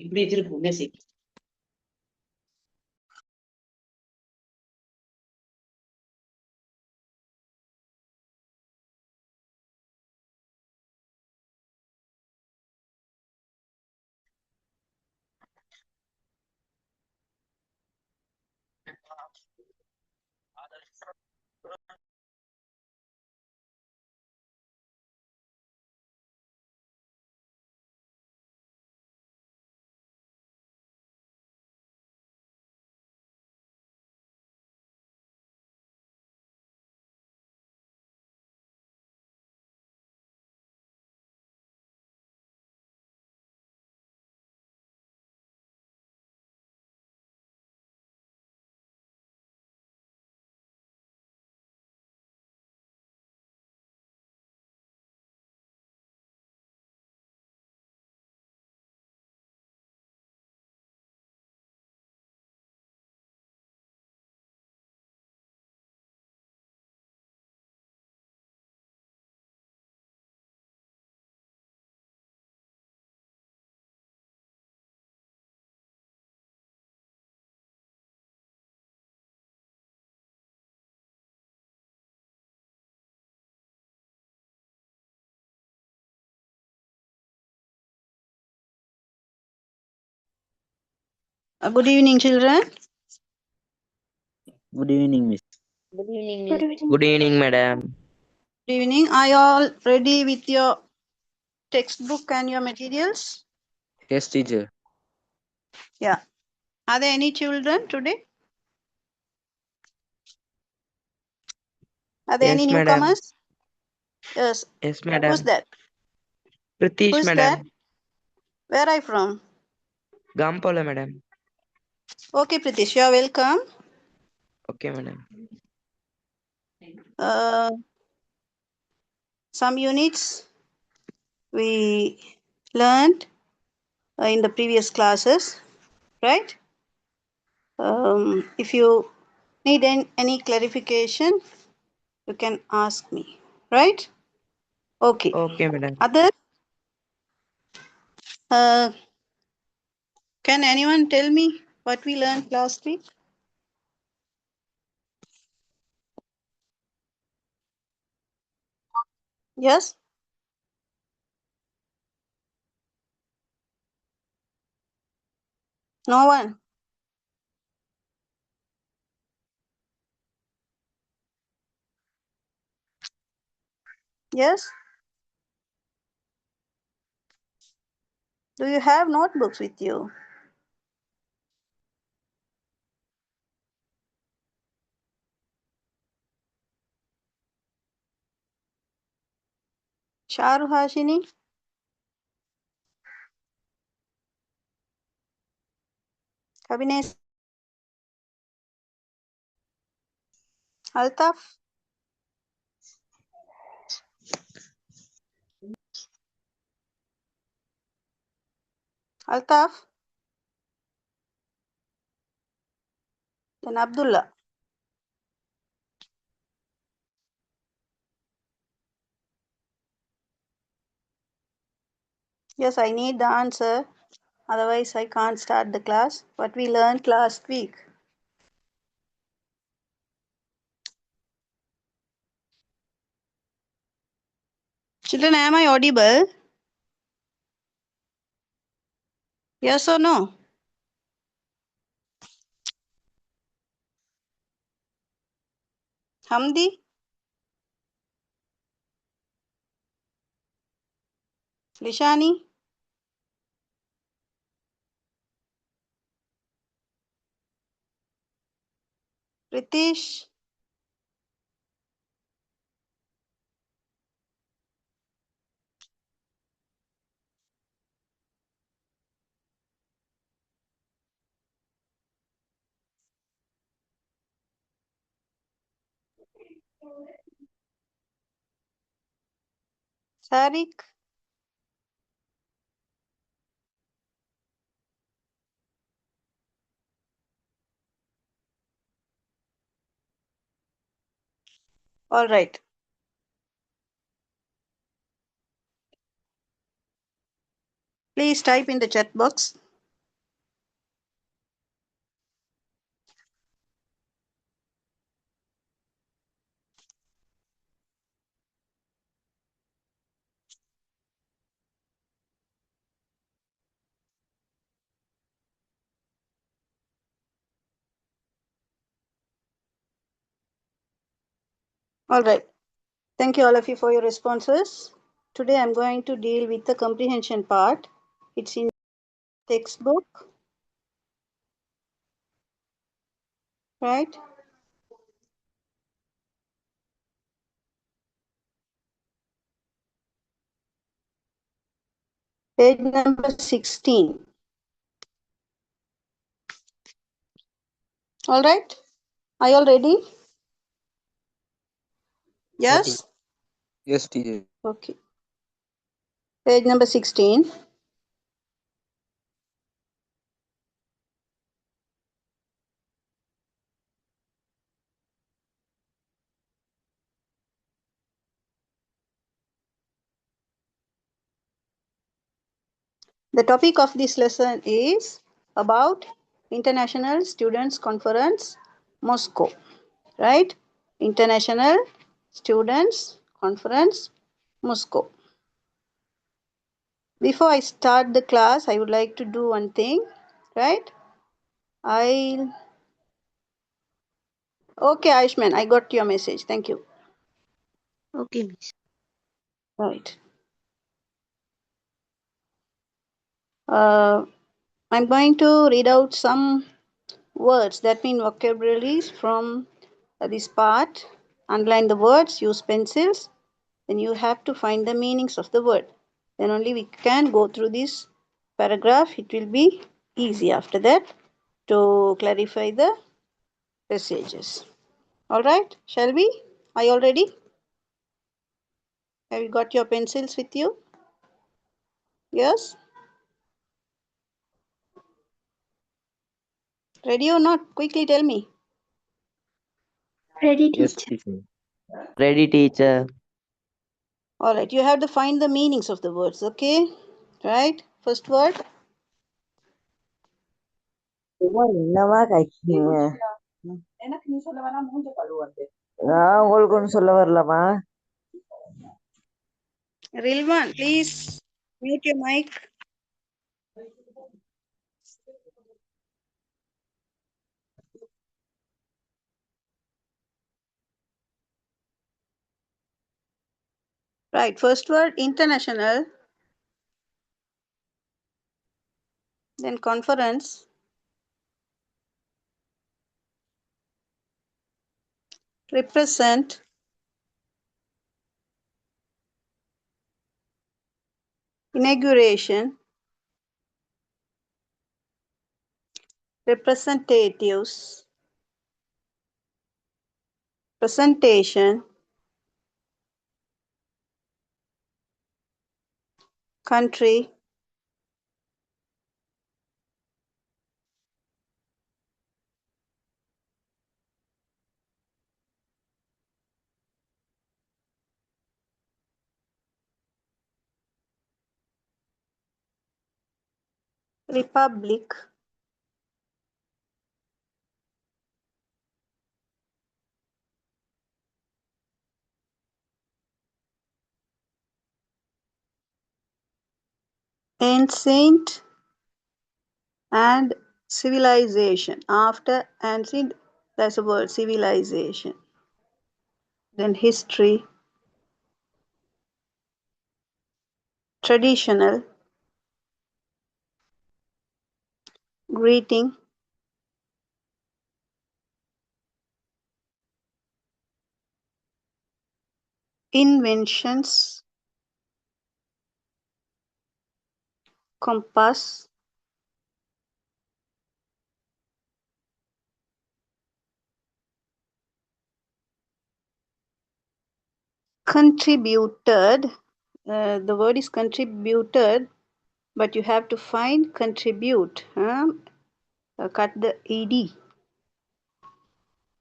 இப்படி வச்சிருப்போம் message. Good evening, children. Good evening, Miss. Good evening, Good Miss. evening. Good evening, madam. Good evening. Are you all ready with your textbook and your materials? Yes, teacher. Yeah. Are there any children today? Are there any Yes, madam. newcomers? Yes. Yes, madam. Who's that? Pritish, Who's madam. that? Where are you from? Gampola, madam. Okay, Pritish, you are welcome. Okay, madam. Some units we learned in the previous classes, right? If you need any clarification, you can ask me, right? Okay. Okay, madam. Other, can anyone tell me what we learned last week? Yes? No one? Yes? Do you have notebooks with you? Charu Hashini? Abhinay? Altaf? Altaf? Then Abdullah. Yes, I need the answer. Otherwise, I can't start the class. What we learned last week. Children, am I audible? Yes or no? Hamdi? Lishani? Pritish? Sarik? All right. Please type in the chat box. All right. Thank you all of you for your responses. Today I'm going to deal with the comprehension part. It's in textbook, right? Page number 16. All right. Are you all ready? Ready. Yes? Yes, teacher. Okay. Page number 16. The topic of this lesson is about International Students Conference, Moscow, right? International Students Conference, Moscow. Before I start the class, I would like to do one thing, right? Okay, Ayushman, I got your message. Thank you. Okay, miss. Right. I'm going to read out some words that mean vocabularies from this part. Underline the words, use pencils. Then you have to find the meanings of the word. Then only we can go through this paragraph. It will be easy after that to clarify the passages. All right, shall we? Are you all ready? Have you got your pencils with you? Yes? Ready or not? Quickly tell me. Ready, Yes, teacher. teacher. Ready, teacher. All right, you have to find the meanings of the words, okay? Right? First word. என்னவா கைக்கீங்க நான் உங்களுக்கு ஒன்றும் சொல்ல வரலமா Rilvan, please mute your mic. Right, first word international, then conference, represent, inauguration, representatives, presentation, country, republic, ancient and civilization. After ancient, there's a word civilization. Then history, traditional, greeting, inventions, compass, contributed. The word is contributed, but you have to find contribute. Cut the ed.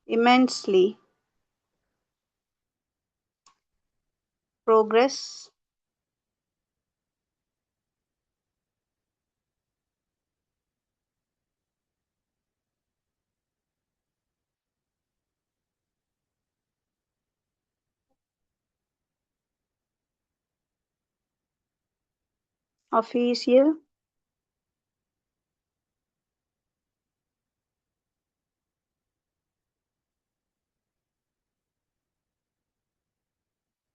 Immensely, progress, official,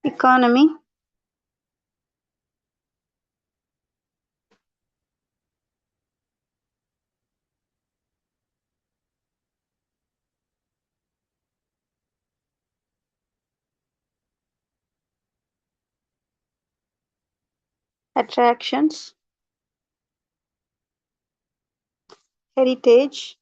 economy, attractions, heritage,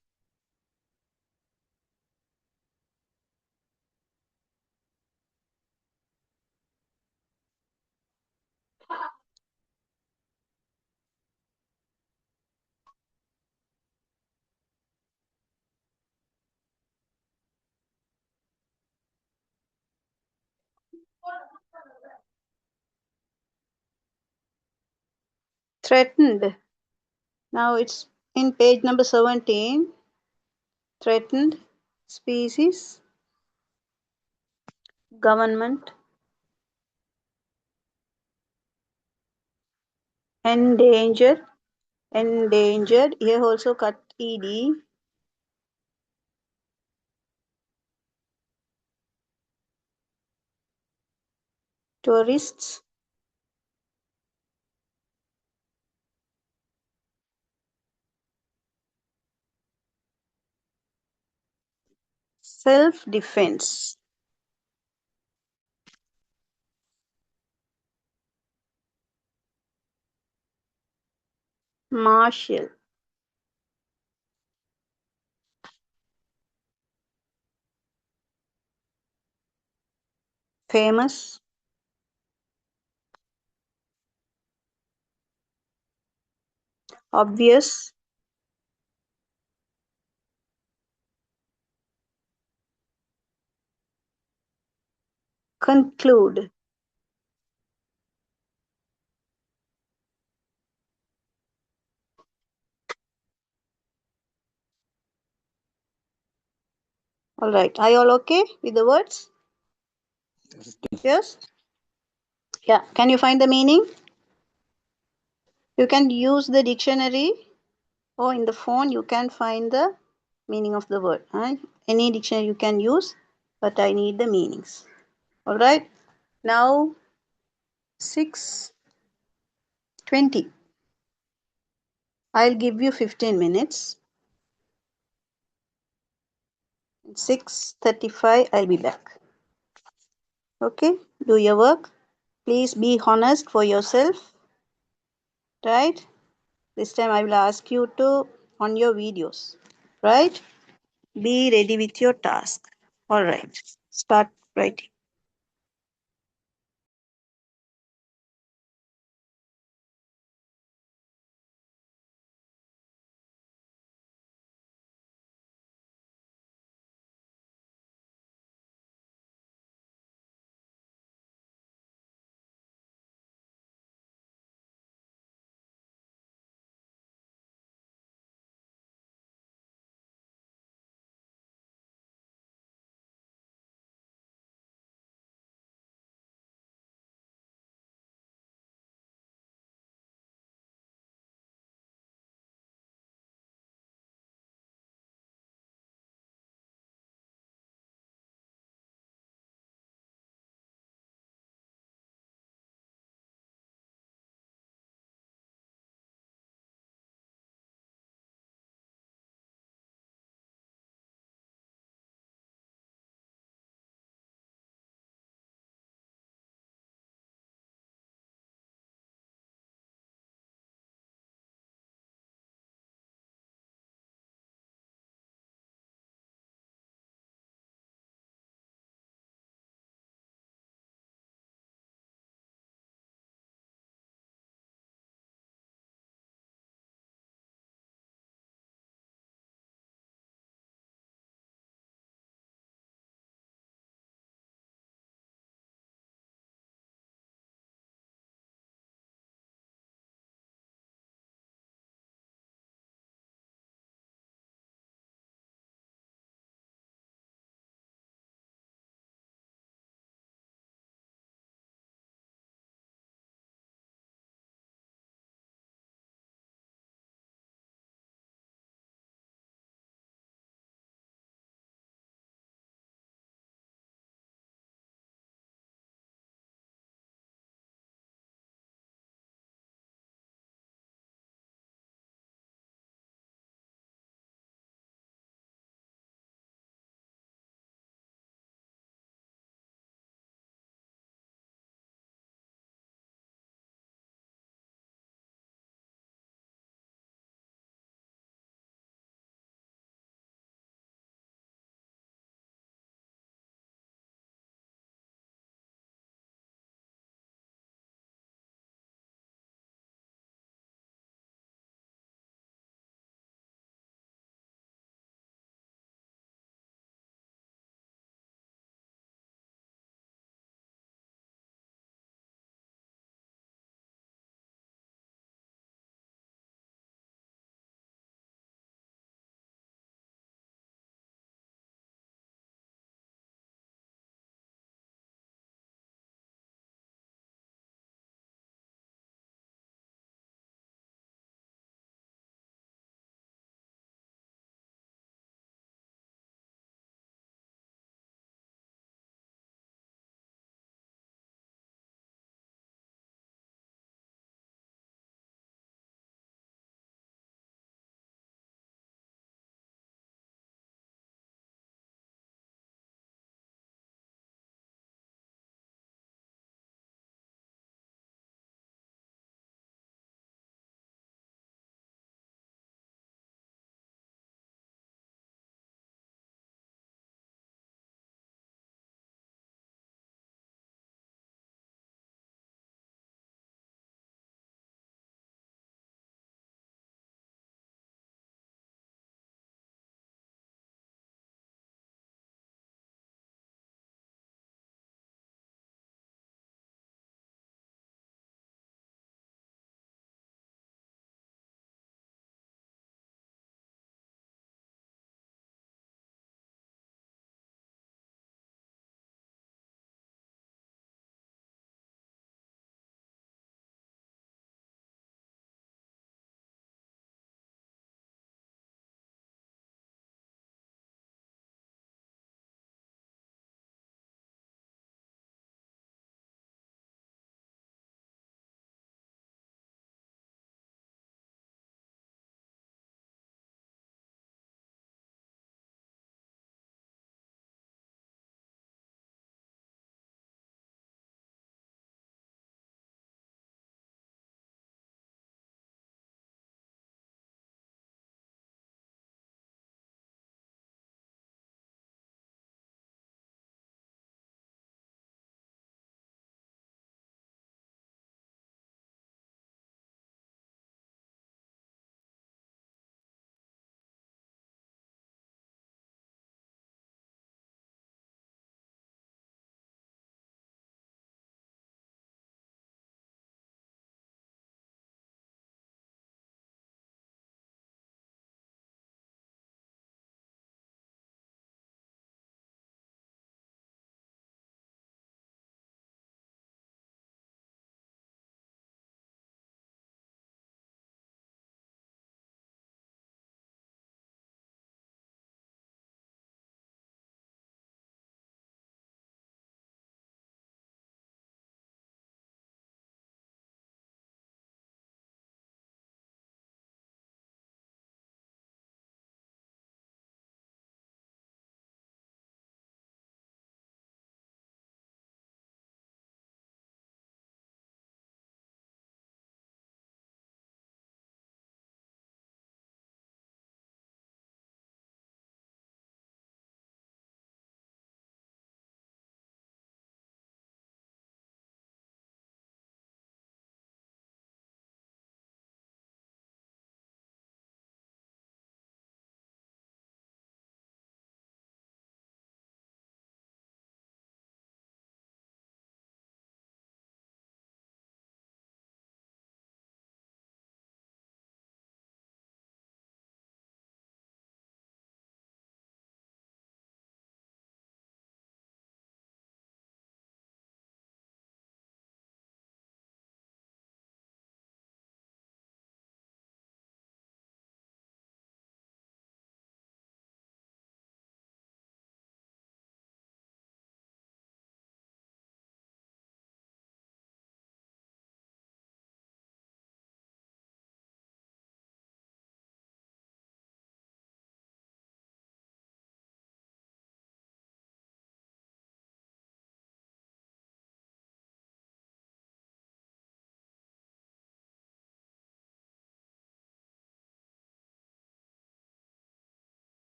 threatened. Now it's in page number 17. Threatened species, government, endangered, endangered. Here also cut ed. Tourists, self-defense, martial, famous, obvious, conclude. All right. Are you all okay with the words? Yes? Yeah. Can you find the meaning? You can use the dictionary or in the phone you can find the meaning of the word. Any dictionary you can use, but I need the meanings. All right. Now 6:20. I'll give you 15 minutes. 6:35 I'll be back. Okay? Do your work. Please be honest for yourself. Right? This time I will ask you to on your videos. Right? Be ready with your task. All right. Start writing.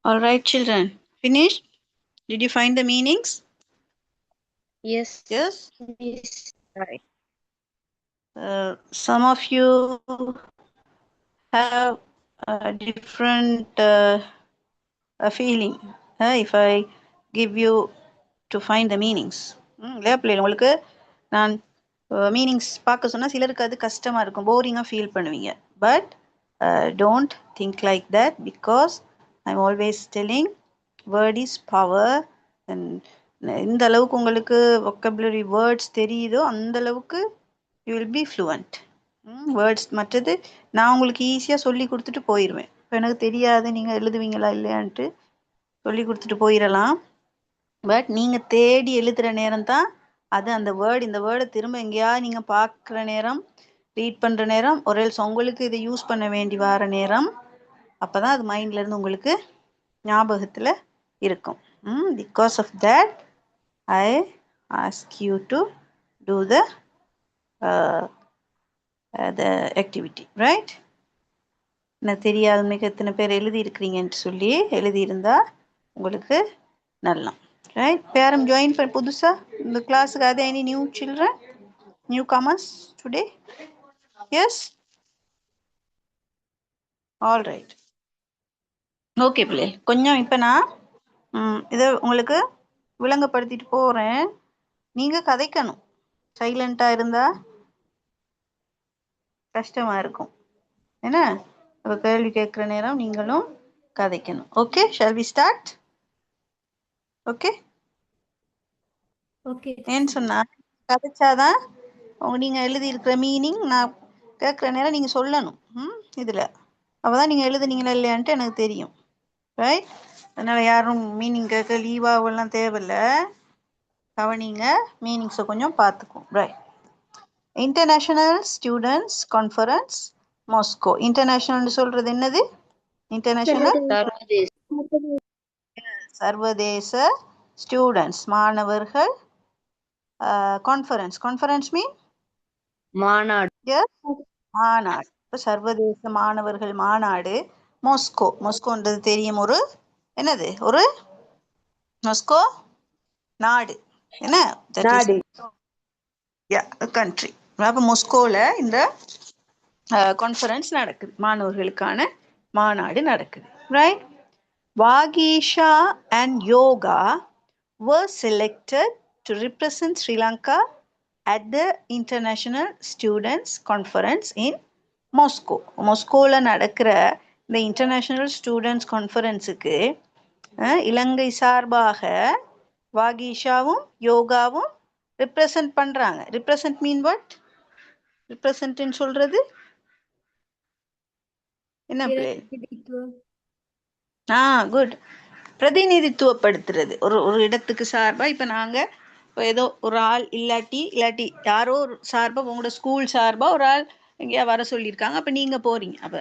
All right, children. Finished? Did you find the meanings? Yes. Yes? Miss. Right. Some of you have a different feeling if I give you to find the meanings. இல்லையா பிள்ளைகள், உங்களுக்கு நான் meanings பார்க்க சொன்னால் சிலருக்கு அது கஷ்டமாக இருக்கும், போரிங்காக ஃபீல் பண்ணுவீங்க. But don't think like that, because I am always telling word is power. இந்த அளவுக்கு உங்களுக்கு vocabulary வேர்ட்ஸ் தெரியுதோ அந்த அளவுக்கு you will be fluent. Words மற்றது நான் உங்களுக்கு ஈஸியாக சொல்லி கொடுத்துட்டு போயிடுவேன். இப்போ எனக்கு தெரியாது நீங்கள் எழுதுவீங்களா இல்லையான்ட்டு சொல்லி கொடுத்துட்டு போயிடலாம். பட் நீங்கள் தேடி எழுதுகிற நேரம் தான் அது அந்த வேர்டு, இந்த வேர்டை திரும்ப எங்கேயாவது நீங்கள் பார்க்குற நேரம், ரீட் பண்ணுற நேரம், ஒரு எல்ஸ் உங்களுக்கு இதை யூஸ் பண்ண வேண்டி வர நேரம், அப்போ தான் அது மைண்ட்லேருந்து உங்களுக்கு ஞாபகத்தில் இருக்கும். Because of that I ask you to do the activity, right? எனக்கு தெரியாது மிக எத்தனை பேர் எழுதியிருக்கிறீங்கன்ட்டு சொல்லி எழுதியிருந்தா உங்களுக்கு நல்லா, ரைட்? பேரம் ஜாயின் பண்ண புதுசாக இந்த கிளாஸுக்கு அது any new children, newcomers today? Yes, all right. Okay பிள்ளை, கொஞ்சம் இப்போ நான் இதை உங்களுக்கு விளங்கப்படுத்திட்டு போகிறேன். நீங்கள் கதைக்கணும். சைலண்ட்டாக இருந்தால் கஷ்டமாக இருக்கும். என்ன, இப்போ கேள்வி கேட்குற நேரம் நீங்களும் கதைக்கணும். Okay, shall we start? Okay. Okay. ஏன்னு சொன்னால் கதைச்சாதான் நீங்கள் எழுதியிருக்கிற மீனிங் நான் கேட்குற நேரம் நீங்கள் சொல்லணும். இதில் அப்போ தான் நீங்கள் எழுதுனீங்களா இல்லையான்ட்டு எனக்கு தெரியும், ரைட்? அதனால் யாரும் மீனிங் கேட்க லீவாகலாம் தேவையில்லை. கவனிங்க, மீனிங்ஸை கொஞ்சம் பார்த்துக்கும், right? International students conference Moscow. இன்டர்நேஷ்னல்னு சொல்கிறது என்னது? இன்டர்நேஷ்னல் சர்வதேச ஸ்டூடெண்ட்ஸ் மாணவர்கள் கான்ஃபரன்ஸ். கான்ஃபரன்ஸ் மீன் மாநாடு. மாநாடு. இப்போ சர்வதேச மாணவர்கள் மாநாடு மாஸ்கோ. மாஸ்கோன்றது தெரியும், ஒரு என்னது, ஒரு மாஸ்கோ நாடு, என்ன நாடு, கண்ட்ரி. அப்போ மாஸ்கோவில் இந்த கான்ஃபரன்ஸ் நடக்குது, மாணவர்களுக்கான மாநாடு நடக்குது, right? வாகீஷா and Yoga were selected to represent Sri Lanka at the International Students Conference in Moscow. மொஸ்கோவில் நடக்கிற இந்த இன்டர்நேஷ்னல் ஸ்டூடெண்ட்ஸ் கான்ஃபரன்ஸுக்கு இலங்கை சார்பாக வாகீஷாவும் யோகாவும் ரிப்ரசன்ட் பண்ணுறாங்க. Represent mean what? ரிப்ரசன்ட்னு சொல்கிறது என்ன பிள்ளை? குட். பிரதிநிதித்துவப்படுத்துறது, ஒரு இடத்துக்கு சார்பாக. இப்போ நாங்கள் இப்போ ஏதோ ஒரு ஆள் இல்லாட்டி யாரோ ஒரு சார்பாக, உங்களோட ஸ்கூல் சார்பாக ஒரு ஆள் எங்கேயா வர சொல்லியிருக்காங்க, அப்போ நீங்கள் போகிறீங்க. அப்போ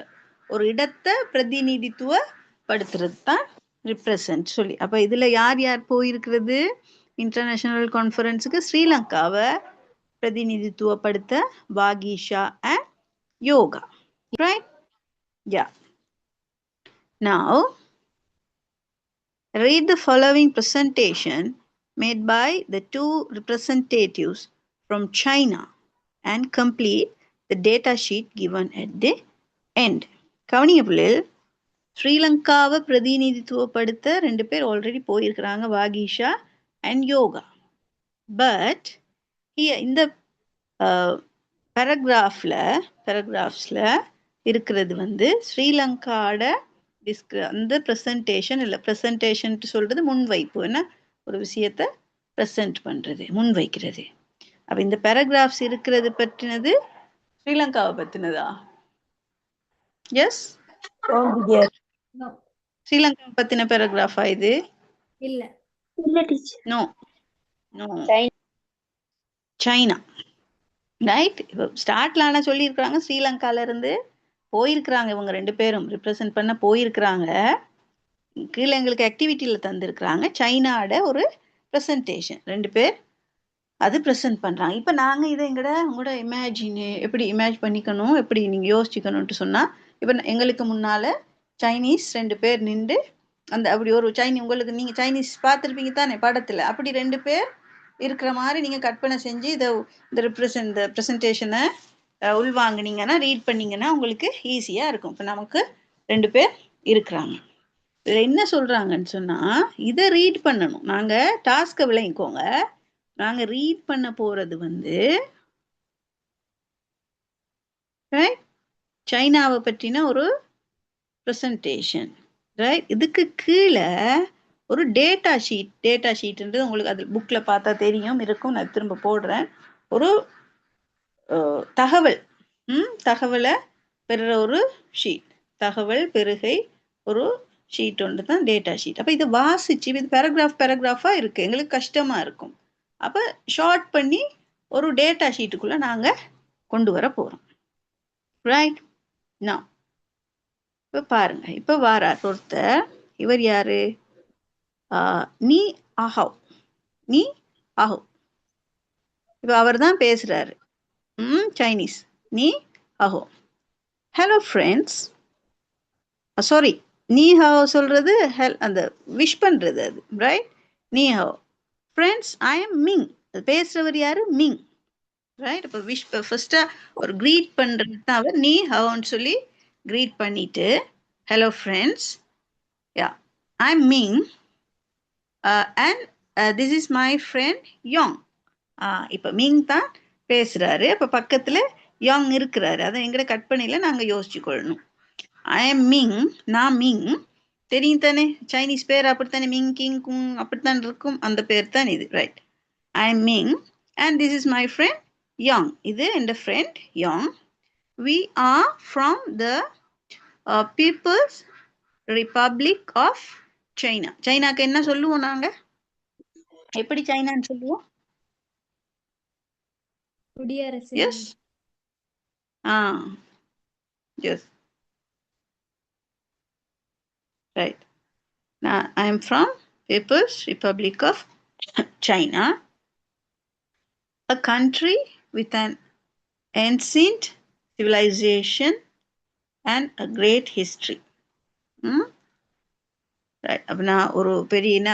ஒரு இடத்தை பிரதிநிதித்துவப்படுத்துறது தான் ரிப்ரசன்ட் சொல்லி. அப்போ இதில் யார் யார் போயிருக்கிறது இன்டர்நேஷ்னல் கான்ஃபரன்ஸுக்கு? ஸ்ரீலங்காவை பிரதிநிதித்துவப்படுத்த Vagisha and Yoga, right? Yeah. Now read the following presentation made by the two representatives from China and complete the data sheet given at the end. கவனிங்க பிள்ளைகள், ஸ்ரீலங்காவை பிரதிநிதித்துவப்படுத்த 2 பேர் ஆல்ரெடி போயிருக்கிறாங்க, வாகீஷா அண்ட் யோகா. பட் இந்த பேராகிராஃப்ஸில் இருக்கிறது வந்து ஸ்ரீலங்காவோட அந்த ப்ரெசன்டேஷன் இல்லை. ப்ரெசன்டேஷன்ட்டு சொல்கிறது முன்வைப்பு, என்ன ஒரு விஷயத்தை ப்ரெசன்ட் பண்ணுறது, முன்வைக்கிறது. அப்போ இந்த பேராகிராஃப்ஸ் இருக்கிறது பற்றினது ஸ்ரீலங்காவை பற்றினதா? எஸ், ஸ்ரீலங்காவை பற்றின பேராகிராஃபா இது? இல்ல. No, China, right? இப்போ ஸ்டார்ட்ல ஆனால் சொல்லியிருக்கிறாங்க ஸ்ரீலங்காவிலேருந்து போயிருக்கிறாங்க, இவங்க 2 பேரும் ரிப்ரசன்ட் பண்ண போயிருக்கிறாங்க. கீழே எங்களுக்கு ஆக்டிவிட்டியில் தந்துருக்குறாங்க சைனாவோட ஒரு ப்ரெசன்டேஷன், 2 பேர் அது ப்ரெசன்ட் பண்ணுறாங்க. இப்போ நாங்கள் இதை உங்களோட எப்படி இமேஜ் பண்ணிக்கணும், எப்படி நீங்கள் யோசிச்சுக்கணுன்ட்டு சொன்னால், இப்போ எங்களுக்கு முன்னால் சைனீஸ் 2 பேர் நின்று அந்த அப்படி ஒரு உங்களுக்கு நீங்கள் சைனீஸ் பார்த்துருப்பீங்க தானே படத்தில், அப்படி 2 பேர் இருக்கிற மாதிரி நீங்கள் கற்பனை செஞ்சு இந்த ப்ரெசன்டேஷனை உள்வாங்கினீங்கன்னா, ரீட் பண்ணிங்கன்னா உங்களுக்கு ஈஸியாக இருக்கும். இப்போ நமக்கு 2 பேர் இருக்கிறாங்க. இதில் என்ன சொல்கிறாங்கன்னு சொன்னால், இதை ரீட் பண்ணணும். நாங்கள் டாஸ்க்கை விளங்கிக்கோங்க. நாங்கள் ரீட் பண்ண போகிறது வந்து சைனாவை பற்றின ஒரு ப்ரெசன்டேஷன், ரைட்? இதுக்கு கீழே ஒரு டேட்டா ஷீட்ன்றது உங்களுக்கு அது புக்கில் பார்த்தா தெரியும் இருக்கும். நான் திரும்ப போடுறேன். ஒரு தகவலை பெறுற ஒரு ஷீட், தகவல் பெருகை ஒரு ஷீட் ஒன்று தான் டேட்டா ஷீட். அப்போ இதை வாசிச்சு இது பேராகிராஃபாக இருக்குது, எங்களுக்கு கஷ்டமாக இருக்கும். அப்போ ஷார்ட் பண்ணி ஒரு டேட்டா ஷீட்டுக்குள்ளே நாங்கள் கொண்டு வர போகிறோம், ரைட்? நான் இப்போ பாருங்க, இப்போ வாரார் ஒருத்தர். இவர் யாரு? நீ ஆஹவ். இப்போ அவர் தான் பேசுறாரு, சைனீஸ். நீ ஆஹோ. Hello friends. சாரி, நீ ஹாவ் சொல்றது அந்த விஷ் பண்றது அது, ரைட்? நீ ஹாவ் ஃப்ரெண்ட்ஸ், ஐ எம் மிங். பேசுறவர் யாரு? Ming, right? இப்போ ஃபர்ஸ்டா ஒரு க்ரீட் பண்றது தான் அவர் நீ ஹாவ்னு சொல்லி க்ரீட் பண்ணிட்டு, hello friends, yeah I am Ming and this is my friend Yong. இப்போ மிங் தான் பேசுறாரு, அப்போ பக்கத்துல யோங் இருக்கிறாரு. அதை எங்கட கற்பனையில நாங்க யோசிச்சு கொள்ளணும். ஐ எம் மிங், நான் மிங். தெரியும் தானே, சைனீஸ் பேர் அப்படித்தானே, மிங், கிங், குங் அப்படித்தான் இருக்கும். அந்த பேர் தான் இது, right? I am Ming and this is my friend Yong. இது என் friend Yong. We are from the people's republic of China. சைனாக்கு என்ன சொல்லுவோம் நாங்க? எப்படி சைனான்னு சொல்லுவோம்? குடியரசு. Yes, yes, right. Now I am from People's Republic of China, a country with an ancient civilization and a great history. Right. அப்ப நான் ஒரு பெரிய என்ன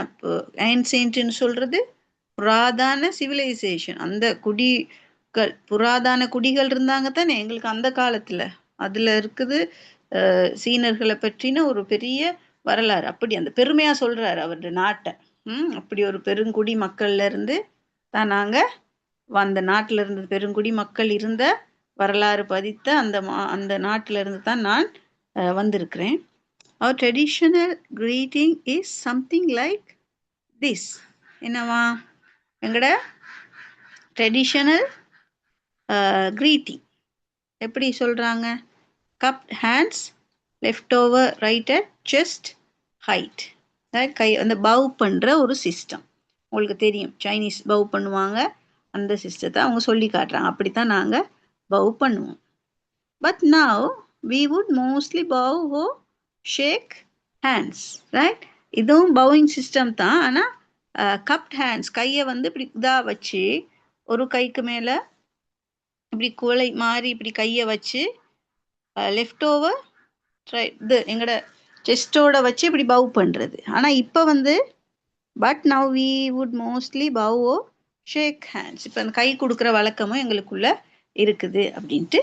ancientன்னு சொல்றது புராதன சிவிலைசேஷன். அந்த குடிகள், புராதன குடிகள் இருந்தாங்க தானே எங்களுக்கு அந்த காலத்துல. அதுல இருக்குது சீனர்களை பற்றின ஒரு பெரிய வரலாறு. அப்படி அந்த பெருமையா சொல்றாரு அவருடைய நாட்டை. அப்படி ஒரு பெருங்குடி மக்கள்ல இருந்து தான் நாங்க அந்த நாட்டில இருந்து, பெருங்குடி மக்கள் இருந்த வரலாறு பதித்த அந்த நாட்டில இருந்து தான் நான் வந்திருக்கிறேன். Our traditional greeting is something like this. என்னவா எங்கட ட்ரெடிஷனல் greeting எப்படி சொல்றாங்க? cupped hands, left over right at chest height. கை அந்த பவ் பண்ற ஒரு சிஸ்டம் உங்களுக்கு தெரியும். சைனீஸ் பவ் பண்ணுவாங்க, அந்த சிஸ்டத்தை அவங்க சொல்லி காட்டுறாங்க. அப்படித்தான் நாங்க பவ் பண்ணுவோம். But now we would mostly bow or shake hands, right? இதுவும் பவுயிங் சிஸ்டம் தான். ஆனா கப்ட் ஹேண்ட்ஸ், கையை வந்து இப்படி இதாக வச்சு ஒரு கைக்கு மேலே இப்படி குவளை மாதிரி இப்படி கையை வச்சு லெஃப்ட் ஓவர் ரைட் இது எங்களோட செஸ்டோட வச்சு இப்படி பவ் பண்ணுறது. ஆனால் இப்போ வந்து but now we would mostly bow or shake hands. இப்போ அந்த கை கொடுக்குற வழக்கமும் எங்களுக்குள்ள இருக்குது அப்படின்ட்டு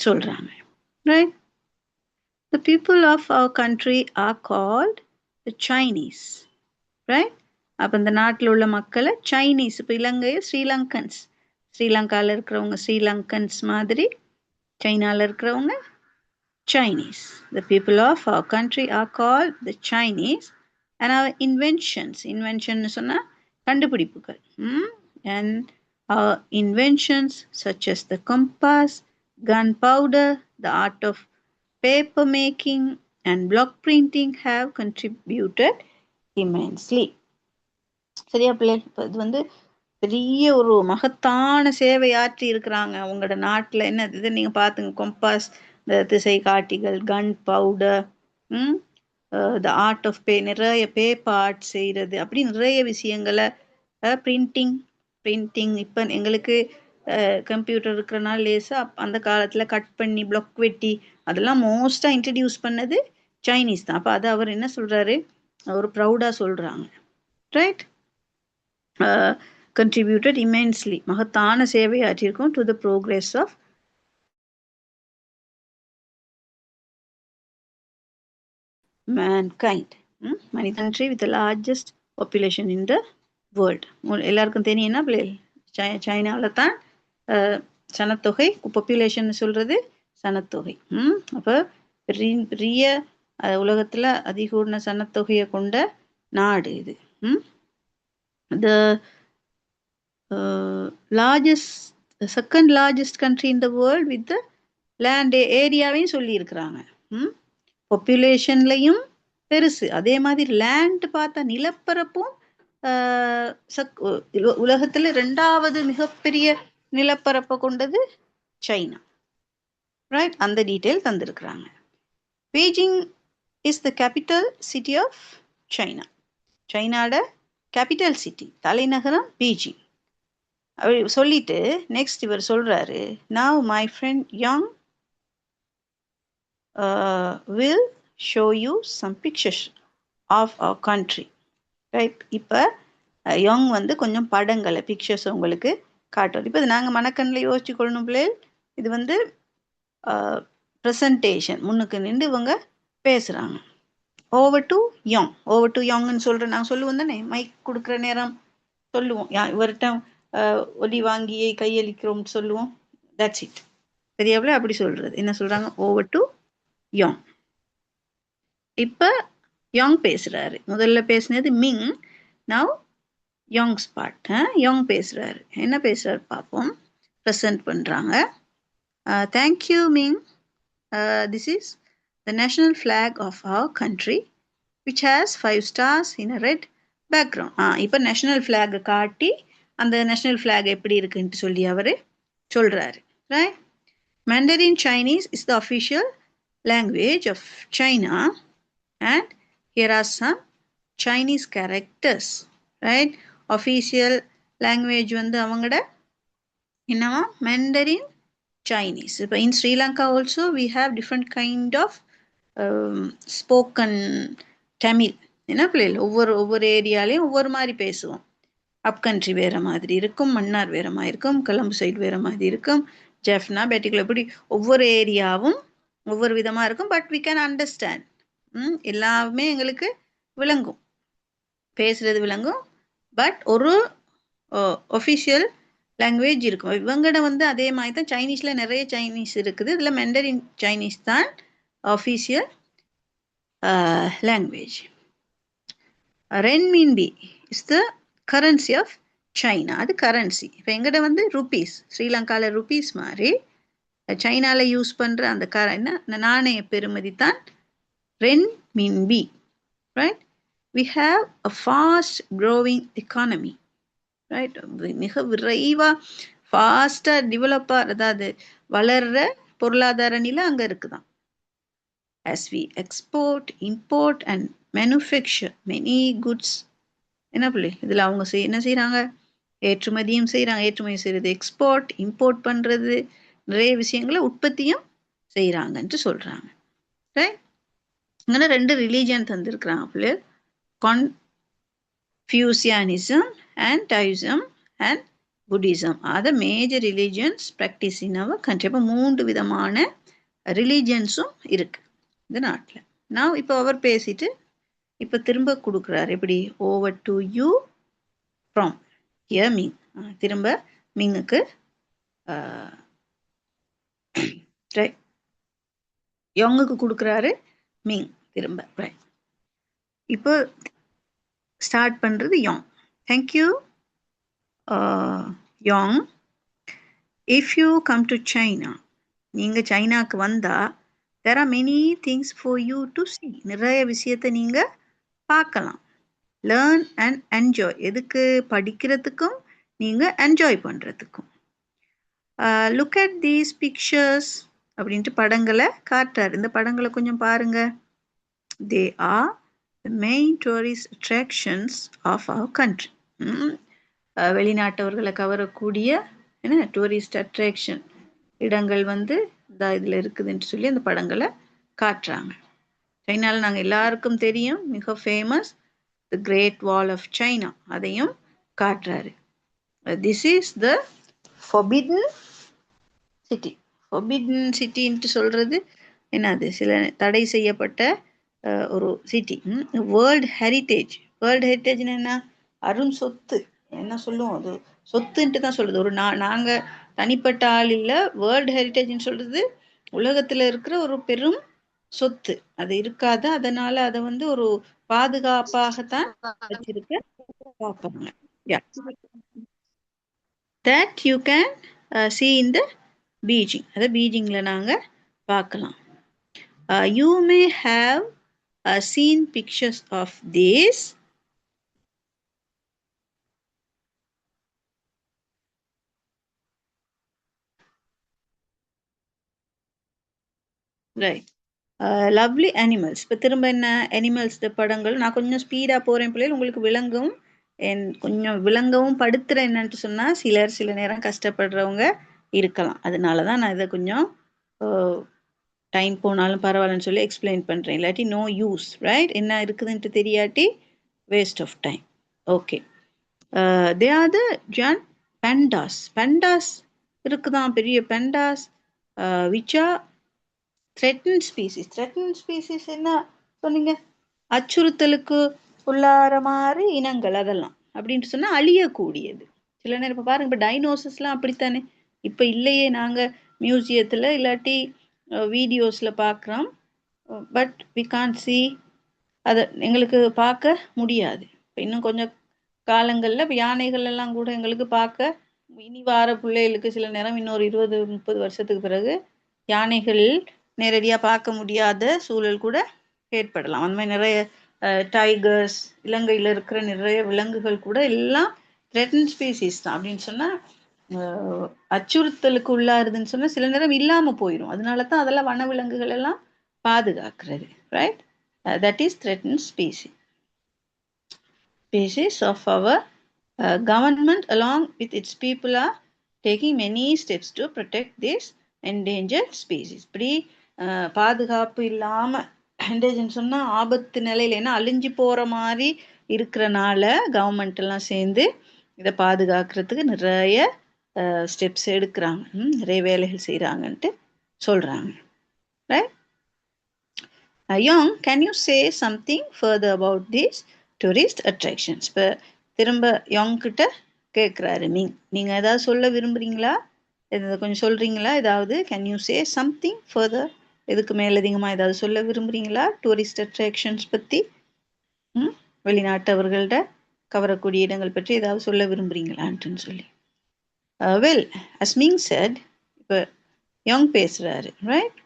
சொல்கிறாங்க, right? The people of our country are called the Chinese, right? அப்போ இந்த நாட்டில் உள்ள மக்களை சைனீஸ். இப்போ இலங்கையில் ஸ்ரீலங்கன்ஸ், ஸ்ரீலங்காவில் இருக்கிறவங்க ஸ்ரீலங்கன்ஸ் மாதிரி, சைனாவில் இருக்கிறவங்க Chinese. The people of our country are called the Chinese. And our inventions, invention சொன்னால் கண்டுபிடிப்புகள், and our inventions such as the compass, gunpowder, the art of paper making and block printing have contributed immensely. சரியா பிள்ளை? இப்போ இது வந்து பெரிய ஒரு மகத்தான சேவை ஆற்றி இருக்கிறாங்க உங்களோட நாட்டில். என்ன இது நீங்கள் பார்த்துங்க, கொம்பாஸ், இந்த திசை காட்டிகள், gun powder, the art of நிறைய பேப்பர் ஆர்ட் செய்கிறது, அப்படி நிறைய விஷயங்களை, பிரிண்டிங். இப்போ எங்களுக்கு கம்ப்யூட்டர் இருக்கிறனால லேசாக அந்த காலத்தில் கட் பண்ணி பிளாக் வெட்டி அதெல்லாம் மோஸ்ட்டாக இன்ட்ரடியூஸ் பண்ணது சைனீஸ் தான். அப்போ அது அவர் என்ன சொல்கிறாரு? ஒரு ப்ரௌடாக சொல்கிறாங்க. ரைட், contributed immensely, மகத்தான சேவை ஆற்றியிருக்கும் to the progress of mankind. மனிதன்றி with the largest population in the world. எல்லாருக்கும் தெரியும் என்ன பிள்ளைகள், சைனாவில் தான் சனத்தொகை, பாப்புலேஷன் சொல்கிறது சனத்தொகை. அப்போ பெரிய உலகத்தில் அதிகூர்ண சனத்தொகையை கொண்ட நாடு இது. The second largest country in the world with the land ஏரியாவையும் சொல்லியிருக்கிறாங்க. பாப்புலேஷன்லையும் பெருசு, அதே மாதிரி லேண்ட் பார்த்தா நிலப்பரப்பும் உலகத்தில் 2வது மிகப்பெரிய நிலப்பரப்பை கொண்டது சைனா. ரைட், அந்த டீட்டெயில் தந்திருக்கிறாங்க. Beijing is the capital city of China. சைனாட கேபிட்டல் சிட்டி, தலைநகரம் பீஜிங். சொல்லிட்டு நெக்ஸ்ட் இவர் சொல்றாரு, now my friend Yang will show you some pictures of our country. Right, இப்போ யங் வந்து கொஞ்சம் படங்களை பிக்சர்ஸ் உங்களுக்கு காட்டுறது. இப்போ இது நாங்கள் மனக்கண்ணில் யோசிச்சு கொள்ளணும் பிள்ளைகள். இது வந்து ப்ரெசன்டேஷன், முன்னுக்கு நின்று இவங்க பேசுகிறாங்க. ஓவர் டு யங்னு சொல்கிறேன். நாங்கள் சொல்லுவோம் தானே, மைக் கொடுக்குற நேரம் சொல்லுவோம், இவர்கிட்ட ஒலி வாங்கியை கையளிக்கிறோம்னு சொல்லுவோம். தட்ஸ் இட், சரியாவில் அப்படி சொல்கிறது. என்ன சொல்கிறாங்க, ஓவர் டு யங். இப்போ யங் பேசுகிறாரு. முதல்ல பேசுனது Ming, now Young's part. Young பேசுகிறாரு. என்ன பேசுகிறாரு பார்ப்போம். ப்ரெசன்ட் பண்ணுறாங்க. Thank you Ming, this is the national flag of our country which has 5 stars in a red background. இப்போ நேஷனல் ஃப்ளாகை காட்டி அந்த நேஷனல் ஃப்ளாக் எப்படி இருக்குன்ட்டு சொல்லி அவர் சொல்கிறாரு. Right, Mandarin Chinese is the official language of China and here are some Chinese characters. Right, official language வந்து அவங்களோட என்னவா, Mandarin Chinese. இப்போ in Sri Lanka also we have different kind of spoken Tamil. என்ன பிள்ளைகள், ஒவ்வொரு ஏரியாலையும் ஒவ்வொரு மாதிரி பேசுவோம். அப் கண்ட்ரி வேறு மாதிரி இருக்கும், மன்னார் வேறு மாதிரி இருக்கும், கொலம்பு சைடு வேறு மாதிரி இருக்கும், ஜெஃப்னா பேட்டிக்குள்ள, இப்படி ஒவ்வொரு ஏரியாவும் ஒவ்வொரு விதமாக இருக்கும். But we can understand. எல்லாமே எங்களுக்கு விளங்கும், பேசுறது விளங்கும். பட் ஒரு ஒஃபிஷியல் லாங்குவேஜ் இருக்கும். இவங்கட வந்து அதே மாதிரி தான் சைனீஸில் நிறைய சைனீஸ் இருக்குது. இதில் மெண்டரின் சைனீஸ் தான் official language. Renminbi is the currency of China. அது கரன்சி. இப்போ எங்கிட்ட வந்து ருபீஸ், ஸ்ரீலங்காவில் ருபீஸ் மாதிரி சைனாவில் யூஸ் பண்ணுற அந்த என்ன நாணய பெறுமதி தான் renminbi. Right, we have a fast growing economy. Right, மிக விரைவாக ஃபாஸ்டாக டெவலப்பாக, அதாவது வளர்கிற பொருளாதார நிலை அங்கே இருக்குதான். as we export, import and manufacture many goods. என்ன பிள்ளை, இதில் அவங்க என்ன செய்கிறாங்க, ஏற்றுமதியும் செய்கிறாங்க. ஏற்றுமதி செய்கிறது, எக்ஸ்போர்ட், இம்போர்ட் பண்ணுறது, நிறைய விஷயங்களை உற்பத்தியும் செய்கிறாங்கன்ட்டு சொல்கிறாங்க. ரைட், இங்கே 2 ரிலீஜியன் தந்துருக்குறாங்க பிள்ளை, Confucianism and Taoism and Buddhism are the major religions practiced in our country. அப்போ 3 விதமான ரிலீஜியன்ஸும் இருக்குது இந்த நாட்டில். நான் இப்போ அவர் பேசிட்டு இப்போ திரும்ப கொடுக்குறாரு. எப்படி, over to you from here Ming. திரும்ப மிங்குக்கு ரைட், யங்குக்கு கொடுக்குறாரு மிங் திரும்ப. ரைட், இப்போ ஸ்டார்ட் பண்ணுறது Yong. Thank you Yong. If you come to China, நீங்கள் சைனாக்கு வந்தால் there are many things for you to see. நிறைய விஷயத்தை நீங்கள் பார்க்கலாம். Learn and enjoy. எதுக்கு, படிக்கிறதுக்கும் நீங்கள் என்ஜாய் பண்ணுறதுக்கும். லுக் அட் தீஸ் பிக்சர்ஸ் அப்படின்ட்டு படங்களை காட்டுறாரு. இந்த படங்களை கொஞ்சம் பாருங்கள். They are the main tourist attractions of our country. வெளிநாட்டவர்களை கவரக்கூடிய என்ன டூரிஸ்ட் அட்ராக்ஷன் இடங்கள் வந்து இதில் இருக்குதுன்னு சொல்லி அந்த படங்களை காட்டுறாங்க. சைனாவில் நாங்கள் எல்லாருக்கும் தெரியும், மிக famous the great wall of China, அதையும் காட்டுறாரு. This is the forbidden city. Forbidden சிட்டின்ட்டு சொல்றது என்னது, சில தடை செய்யப்பட்ட ஒரு சிட்டி. World heritage. வேர்ல்ட் ஹெரிட்டேஜ்னு என்ன, அரும் சொத்து என்ன சொல்லுவோம், அது சொத்துன்ட்டு தான் சொல்றது. ஒரு நாங்கள் தனிப்பட்ட ஆள் இல்லை, வேர்ல்டு ஹெரிட்டேஜ்னு சொல்றது உலகத்தில் இருக்கிற ஒரு பெரும் சொத்து. அது இருக்காது, அதனால அதை வந்து ஒரு பாதுகாப்பாகத்தான் வச்சிருக்க பார்ப்பாங்க. That you can see in the Beijing. அதை பீஜிங்கில் நாங்கள் பார்க்கலாம். You may have seen pictures of this. Right. Lovely animals. இப்போ திரும்ப என்ன அனிமல்ஸ் படங்கள் நான் கொஞ்சம் ஸ்பீடாக போகிறேன் பிள்ளைகள், உங்களுக்கு விளங்கவும் கொஞ்சம் விளங்கவும் படுத்துகிறேன். என்னன்ட்டு சொன்னால் சில நேரம் கஷ்டப்படுறவங்க இருக்கலாம், அதனால தான் நான் இதை கொஞ்சம் டைம் போனாலும் பரவாயில்லன்னு சொல்லி எக்ஸ்பிளைன் பண்ணுறேன். இல்லாட்டி நோ யூஸ், ரைட்? என்ன இருக்குதுன்ட்டு தெரியாட்டி waste of time. Okay, they are the giant pandas. Pandas இருக்குதான், பெரிய pandas, which are threatened species. threatened species என்ன சொன்னீங்க, அச்சுறுத்தலுக்கு உள்ளார மாதிரி இனங்கள், அதெல்லாம் அப்படின்ட்டு சொன்னால் அழியக்கூடியது. சில நேரம் இப்போ பாருங்க, இப்போ டைனோசஸ்லாம் அப்படித்தானே, இப்போ இல்லையே, நாங்கள் மியூசியத்தில் இல்லாட்டி வீடியோஸில் பார்க்குறோம், பட் வி கான்ட் சி, அதை எங்களுக்கு பார்க்க முடியாது. இப்போ இன்னும் கொஞ்சம் காலங்களில் இப்போ யானைகள் எல்லாம் கூட எங்களுக்கு பார்க்க, இனி வார பிள்ளைகளுக்கு சில நேரம் இன்னொரு 20-30 வருஷத்துக்கு பிறகு யானைகள் நேரடியாக பார்க்க முடியாத சூழல் கூட ஏற்படலாம். அந்த மாதிரி நிறைய டைகர்ஸ், இலங்கையில் இருக்கிற நிறைய விலங்குகள் கூட எல்லாம் த்ரெட்டன்ட் ஸ்பீசிஸ் தான். அப்படின்னு சொன்னால் அச்சுறுத்தலுக்கு உள்ளாருதுன்னு சொன்னால் சில நேரம் இல்லாமல் போயிடும். அதனால தான் அதெல்லாம் வனவிலங்குகள் எல்லாம் பாதுகாக்கிறது, right? That is threatened species. Species of our government along with its people are taking many steps to protect this endangered species. இப்படி பாதுகாப்பு இல்லாமல் என்டேஜர்னு சொன்னால் ஆபத்து நிலையில், ஏன்னா அழிஞ்சு போகிற மாதிரி இருக்கிறனால கவர்மெண்ட் எல்லாம் சேர்ந்து இதை பாதுகாக்கிறதுக்கு நிறைய ஸ்டெப்ஸ் எடுக்கிறாங்க, நிறைய வேலைகள் செய்கிறாங்கன்ட்டு சொல்கிறாங்க, right? Yong, can you say something further about this tourist attractions? இப்போ திரும்ப யோங் கிட்ட கேட்குறாரு, நீங்கள் ஏதாவது சொல்ல விரும்புகிறீங்களா, கொஞ்சம் சொல்கிறீங்களா ஏதாவது? Can you say something further? இதுக்கு மேலதிகமாக ஏதாவது சொல்ல விரும்புகிறீங்களா டூரிஸ்ட் அட்ராக்ஷன்ஸ் பற்றி? வெளிநாட்டவர்கள்ட கவரக்கூடிய இடங்கள் பற்றி ஏதாவது சொல்ல விரும்புகிறீங்களான்ட்டுன்னு சொல்லி. வெல், அஸ் மிங் செட், இப்போ யோங் பேசுகிறாரு, ரைட்?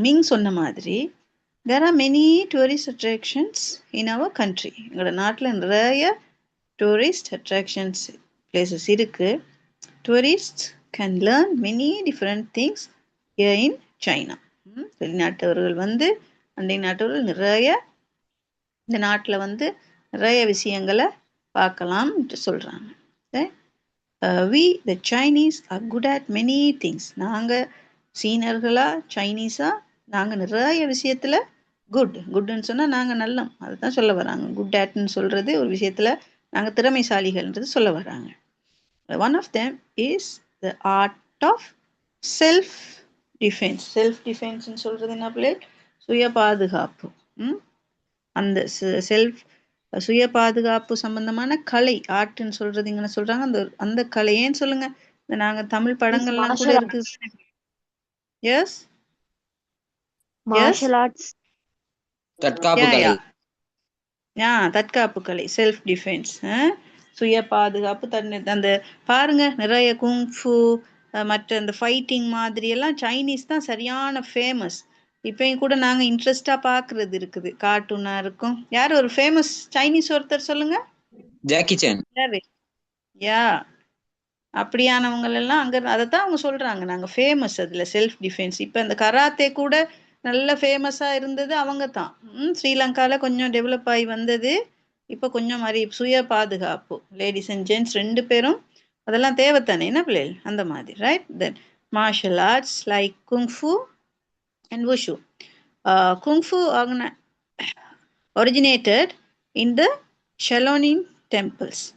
மிங் சொன்ன மாதிரி there are many tourist attractions in our country. எங்களோட நாட்டில் நிறைய tourist attractions places இருக்கு. Tourists can learn many different things here in China. வெளிநாட்டவர்கள் வந்து, அண்டை நாட்டவர்கள் நிறைய இந்த நாட்டில் வந்து நிறைய விஷயங்களை பார்க்கலாம் சொல்கிறாங்க. We the Chinese are good at many things. நாங்கள் சீனர்களா சைனீஸா நாங்கள் நிறைய விஷயத்தில் குட்னு சொன்னால் நாங்கள் நல்லோம், அதுதான் சொல்ல வராங்க. குட் அட்னு சொல்கிறது ஒரு விஷயத்தில் நாங்கள் திறமைசாலிகள்ன்றது சொல்ல வராங்க. One of them is the art of self defence. Self டிஃபென்ஸ்ன்னு சொல்கிறது என்ன பிள்ளை? சுய பாதுகாப்பு. அந்த சுய பாதுகாப்பு சம்பந்தமான கலை, ஆர்ட்னு சொல்கிறது இங்கே சொல்கிறாங்க. அந்த கலை ஏன்னு சொல்லுங்க, நாங்கள் தமிழ் படங்கள்லாம் கூட இருக்கு. Yes, martial arts. தற்காப்பு கலை, செல்ஃப் டிஃபென்ஸ், சுய பாதுகாப்பு. அந்த பாருங்க, நிறைய குங்ஃபு மற்ற அந்த ஃபைட்டிங் மாதிரி எல்லாம் சைனீஸ் தான் சரியான ஃபேமஸ். இப்பயும் கூட நாங்கள் இன்ட்ரெஸ்டாக பார்க்கறது இருக்குது, கார்ட்டூனாக இருக்கும். யார் ஒரு ஃபேமஸ் சைனீஸ் ஒருத்தர் சொல்லுங்க? Jackie Chan. யா, அப்படியானவங்களெல்லாம் அங்கே அதைத்தான் அவங்க சொல்கிறாங்க, நாங்கள் ஃபேமஸ் அதில் செல்ஃப் டிஃபென்ஸ். இப்போ அந்த கராத்தே கூட நல்ல ஃபேமஸாக இருந்தது அவங்க தான். ஸ்ரீலங்காவில் கொஞ்சம் டெவலப் ஆகி வந்தது, இப்போ கொஞ்சம் மாதிரி சுய பாதுகாப்பு, லேடிஸ் அண்ட் ஜென்ட்ஸ் 2 பேரும் அதெல்லாம் தேவைத்தானே என்ன பிள்ளைகள், அந்த மாதிரி, right? Then martial arts like kung fu and wushu. Kung Fu originated in the Shaolin temples.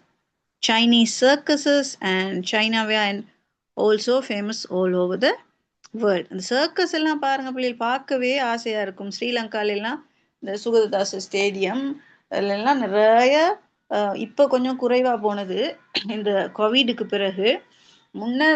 Chinese circuses and China were also famous all over the world. அந்த சர்க்கஸ் எல்லாம் பாருங்க பிள்ளைகள், பார்க்கவே ஆசையாக இருக்கும். ஸ்ரீலங்காலெல்லாம் இந்த சுகததாச ஸ்டேடியம் அதிலெல்லாம் நிறைய இப்போ கொஞ்சம் குறைவாக போனது இந்த கோவிடுக்கு பிறகு. முன்ன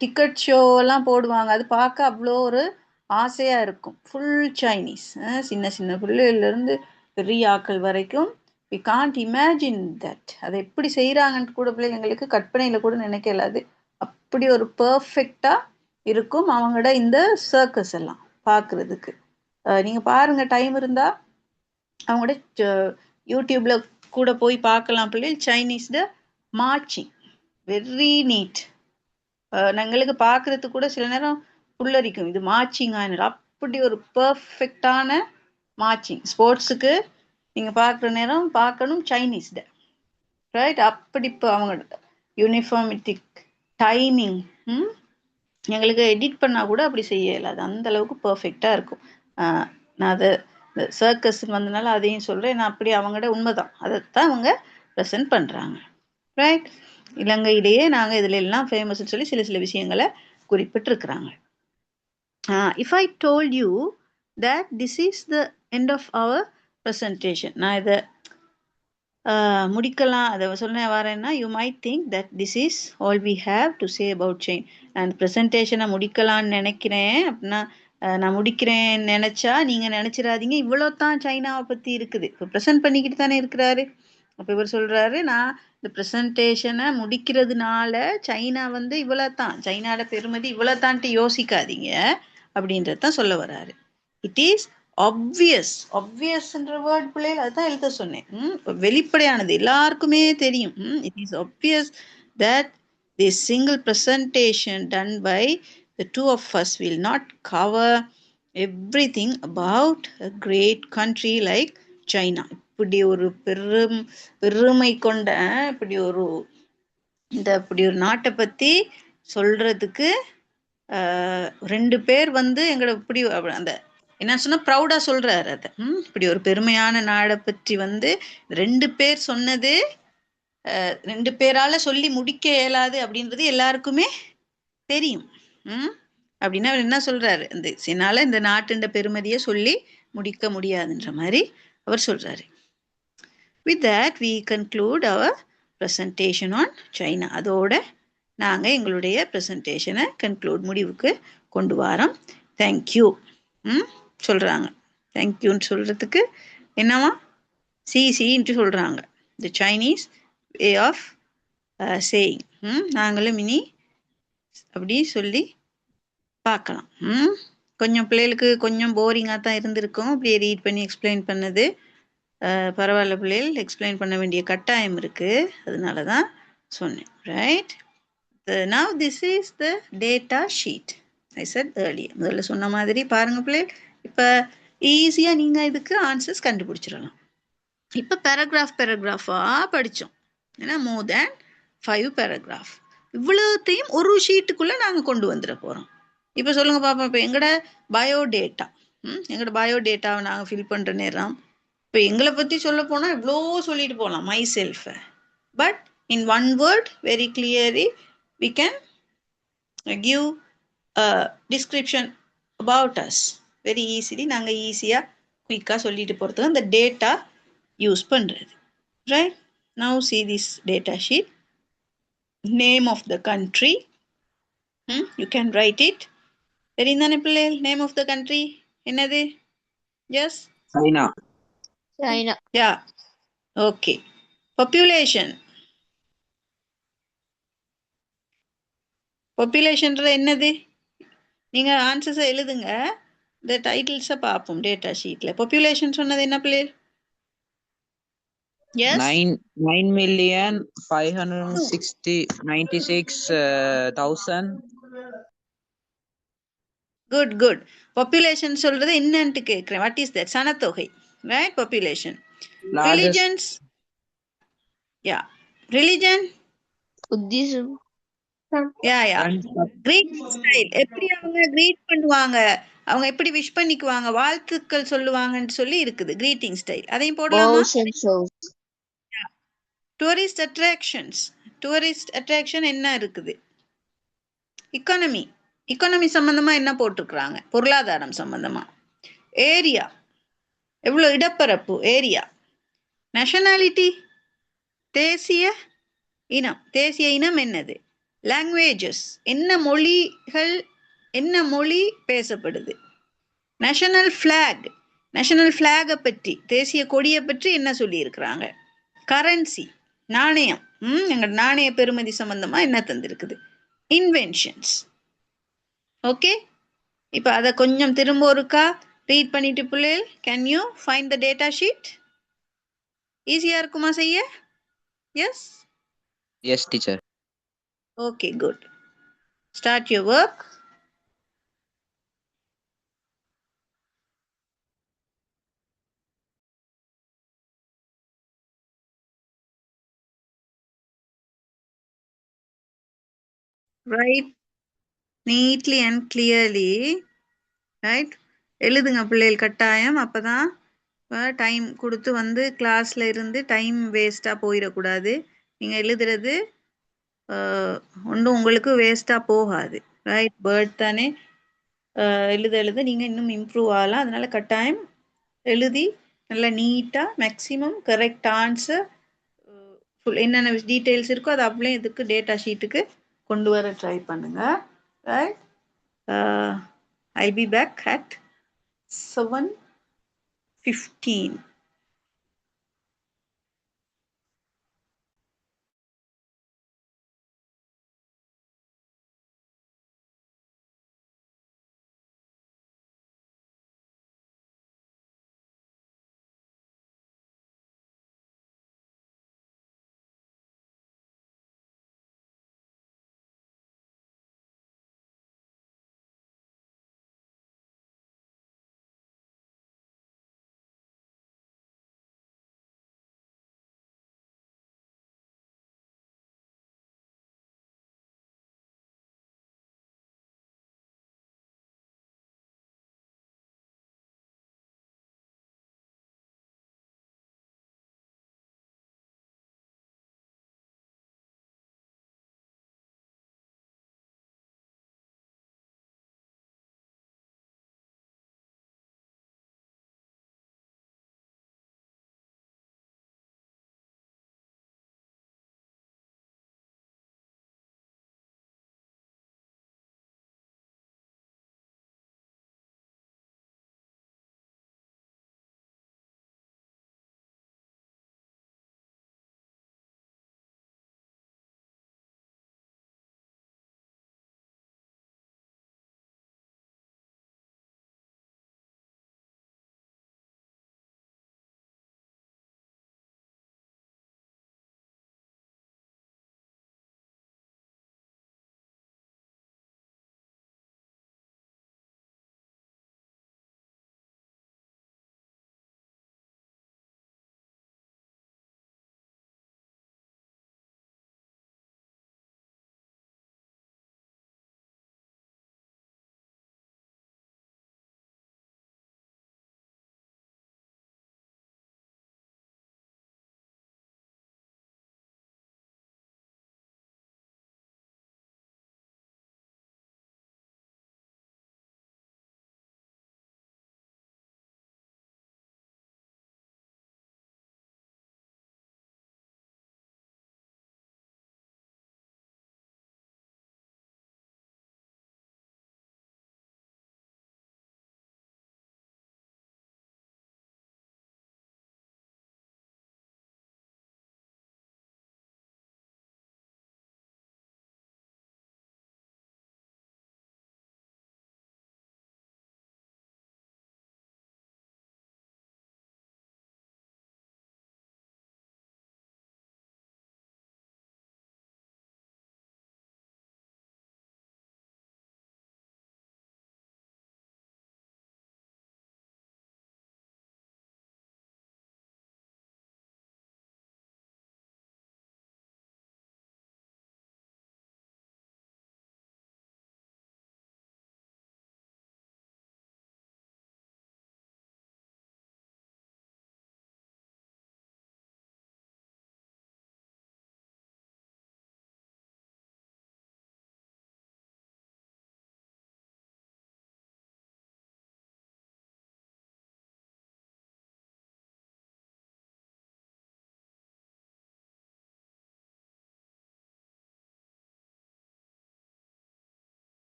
டிக்கெட் ஷோவெல்லாம் போடுவாங்க, அது பார்க்க அவ்வளோ ஒரு ஆசையாக இருக்கும். ஃபுல் சைனீஸ், சின்ன சின்ன பிள்ளைகள்லேருந்து பெரிய ஆக்கள் வரைக்கும். We can't imagine that. அதை எப்படி செய்கிறாங்கன்ட்டு கூட பிள்ளைங்க எங்களுக்கு கற்பனையில் கூட நினைக்கலாது. அப்படி ஒரு பர்ஃபெக்டாக இருக்கும் அவங்களோட இந்த சர்க்கஸ் எல்லாம் பார்க்குறதுக்கு. நீங்கள் பாருங்கள், டைம் இருந்தால் அவங்களோட யூடியூப்பில் கூட போய் பார்க்கலாம் பிள்ளைகள். சைனீஸ்ட மார்ச்சிங் வெரி நீட். எங்களுக்கு பார்க்குறதுக்கு கூட சில நேரம் புல்லரிக்கும், இது மார்ச்சிங் ஆயினர். அப்படி ஒரு பர்ஃபெக்டான மார்ச்சிங். ஸ்போர்ட்ஸுக்கு நீங்கள் பார்க்குற நேரம் பார்க்கணும் சைனீஸ்ட, ரைட்? அப்படி இப்போ அவங்களோட யூனிஃபார்மிட்டிக் டைமிங் எங்களுக்கு எடிட் பண்ணால் கூட அப்படி செய்ய இயலாது, அந்த அளவுக்கு பர்ஃபெக்டாக இருக்கும். நான் அதை இந்த சர்க்கஸ் வந்தனால அதையும் சொல்கிறேன். நான் அப்படி அவங்களோட உண்மைதான், அதைத்தான் அவங்க ப்ரெசென்ட் பண்ணுறாங்க, ரைட்? இலங்கையிலேயே நாங்கள் இதில் எல்லாம் ஃபேமஸ்ன்னு சொல்லி சில சில விஷயங்களை குறிப்பிட்டிருக்கிறாங்க. If I told you that this is the end of our presentation, நான் இதை முடிக்கலாம் அதை சொன்ன வரேன்னா, you might think that this is all we have to say about China. நான் ப்ரெசன்டேஷனை முடிக்கலான்னு நினைக்கிறேன். அப்படின்னா நான் முடிக்கிறேன்னு நினச்சா நீங்கள் நினச்சிடாதீங்க இவ்வளோ தான் சைனாவை பற்றி இருக்குது. இப்போ ப்ரெசென்ட் பண்ணிக்கிட்டு தானே இருக்கிறாரு. அப்போ இவர் சொல்கிறாரு, நான் இந்த ப்ரெசன்டேஷனை முடிக்கிறதுனால சைனா இவ்வளோ தான், சைனாவோட பெருமதி இவ்வளோ தான்ட்டு யோசிக்காதீங்க அப்படின்றது தான் சொல்ல வர்றாரு. It is obvious. ஆப்வியஸ்ன்ற வேர்ட் பிள்ளைகள் அதுதான் எழுத சொன்னேன். வெளிப்படையானது, எல்லாருக்குமே தெரியும். It is obvious that this single presentation done by the two of us will not cover everything about a great country like China. இப்படி ஒரு பெருமை கொண்ட இப்படி ஒரு நாட்டை பற்றி சொல்றதுக்கு ரெண்டு பேர் எங்களை இப்படி அந்த என்ன சொன்னா ப்ரௌடா சொல்றாரு. அதை இப்படி ஒரு பெருமையான நாடை பற்றி ரெண்டு பேர் சொன்னது ரெண்டு பேரால சொல்லி முடிக்க இயலாது அப்படின்றது எல்லாருக்குமே தெரியும். அப்படின்னா அவர் என்ன சொல்றாரு, என்னால இந்த நாட்டின் பெருமதியை சொல்லி முடிக்க முடியாதுன்ற மாதிரி அவர் சொல்றாரு. With that we conclude our presentation on China. அதோட நாங்கள் எங்களுடைய ப்ரெசன்டேஷனை கன்க்ளூட் முடிவுக்கு கொண்டு வரோம். தேங்க்யூ சொல்கிறாங்க. தேங்க்யூன்னு சொல்கிறதுக்கு என்னவா சிசின்ட்டு சொல்கிறாங்க. The Chinese way of saying. நாங்களும் இனி அப்படி சொல்லி பார்க்கலாம். கொஞ்சம் பிள்ளைகளுக்கு கொஞ்சம் போரிங்காக தான் இருந்திருக்கும் அப்படியே ரீட் பண்ணி எக்ஸ்பிளைன் பண்ணது. பரவாயில்ல, பிள்ளைகள் எக்ஸ்பிளைன் பண்ண வேண்டிய கட்டாயம் இருக்குது, அதனால தான் சொன்னேன், right? Now this is the data sheet. I said earlier. முதல்ல சொன்ன மாதிரி பாருங்க பிள்ளை, இப்போ ஈஸியாக நீங்கள் இதுக்கு ஆன்சர்ஸ் கண்டுபிடிச்சிடலாம். இப்போ பேராகிராஃபாக படித்தோம், ஏன்னா மோர் தேன் 5 பேராகிராஃப். இவ்வளோத்தையும் ஒரு ஷீட்டுக்குள்ளே நாங்கள் கொண்டு வந்துட போகிறோம். இப்போ சொல்லுங்கள் பாப்பா, இப்போ எங்களோட பயோடேட்டா பயோடேட்டாவை நாங்கள் ஃபில் பண்ணுற நேரம் இப்போ எங்களை பற்றி சொல்ல போனால் இவ்வளோ சொல்லிட்டு போகலாம், மை செல்ஃபை. But in one word very clearly we can give a description about us very easily. நாங்கள் ஈஸியாக குயிக்காக சொல்லிட்டு போகிறதுக்கு அந்த டேட்டா யூஸ் பண்ணுறது, right? Now see this data sheet. Name of the country, you can write it. தெரியுதானே பிள்ளைகள்? Name of the country என்னது? Yes, China. Yeah, okay. பாப்புலேஷன்றது என்னது? நீங்கள் ஆன்சர்ஸை எழுதுங்க, இந்த டைட்டில்ஸை பார்ப்போம் டேட்டா ஷீட்டில். பாப்புலேஷன் சொன்னது என்ன பிள்ளை? Yes, 9,596,000. good. பாப்புலேஷன் சொல்றது என்னன்ட்டு கேட்குறேன். What is that? சனத்தொகை, right? Population. Religions, yeah, religion, Buddhism. Yeah yeah Friends of greeting style எப்படி அவங்க கிரீட் பண்ணுவாங்க, அவங்க எப்படி விஷ் பண்ணிக்குவாங்க, வாழ்த்துக்கள் சொல்லுவாங்கன்னு சொல்லி இருக்குது கிரீட்டிங் ஸ்டைல். அதையும் போடலாமா? bows and shows. Tourist attractions. Tourist attraction என்ன இருக்குது? இக்கானமி. இக்கானமி சம்பந்தமா என்ன போட்டிருக்கிறாங்க? பொருளாதாரம் சம்பந்தமா. ஏரியா, எவ்வளவு இடப்பரப்பு, ஏரியா. நேஷனாலிட்டி, தேசிய இனம். தேசிய இனம் என்னது? லாங்குவேஜஸ், என்ன மொழிகள், என்ன மொழி பேசப்படுது? நேஷனல் ஃபிளாக், நேஷனல் ஃபிளாகை பற்றி, தேசிய கொடியை பற்றி என்ன சொல்லியிருக்கிறாங்க? கரன்சி, நாணயம், எங்கள் நாணய பெறுமதி சம்பந்தமா என்ன தந்திருக்குது? இன்வென்ஷன்ஸ். ஓகே, இப்போ அதை கொஞ்சம் திரும்ப ஒருக்கா ரீட் பண்ணிட்டு பிள்ளைகள், can you find the data sheet? ஈஸியா இருக்குமா செய்ய? Yes. yes, teacher. Okay, good. Start your work. Write neatly and clearly. Right, எழுதுங்க பிள்ளைகள் கட்டாயம். அப்பதான் டைம் கொடுத்து வந்து கிளாஸ்ல இருந்து டைம் வேஸ்டா போயிடக்கூடாது. நீங்க எழுதுறது ஒன்றும் உங்களுக்கு வேஸ்டா போகாது. ரைட், பேர்ட் தானே. எழுத எழுத நீங்க இன்னும் இம்ப்ரூவ் ஆகலாம். அதனால கட்டாயம் எழுதி நல்லா நீட்டா மேக்ஸிமம் கரெக்ட் ஆன்சர், என்னென்ன டீட்டெயில்ஸ் இருக்கோ அதை அப்படியே இதுக்கு டேட்டா ஷீட்டுக்கு கொண்டு வர ட்ரை பண்ணுங்க. Right, I'll be back at 7:15.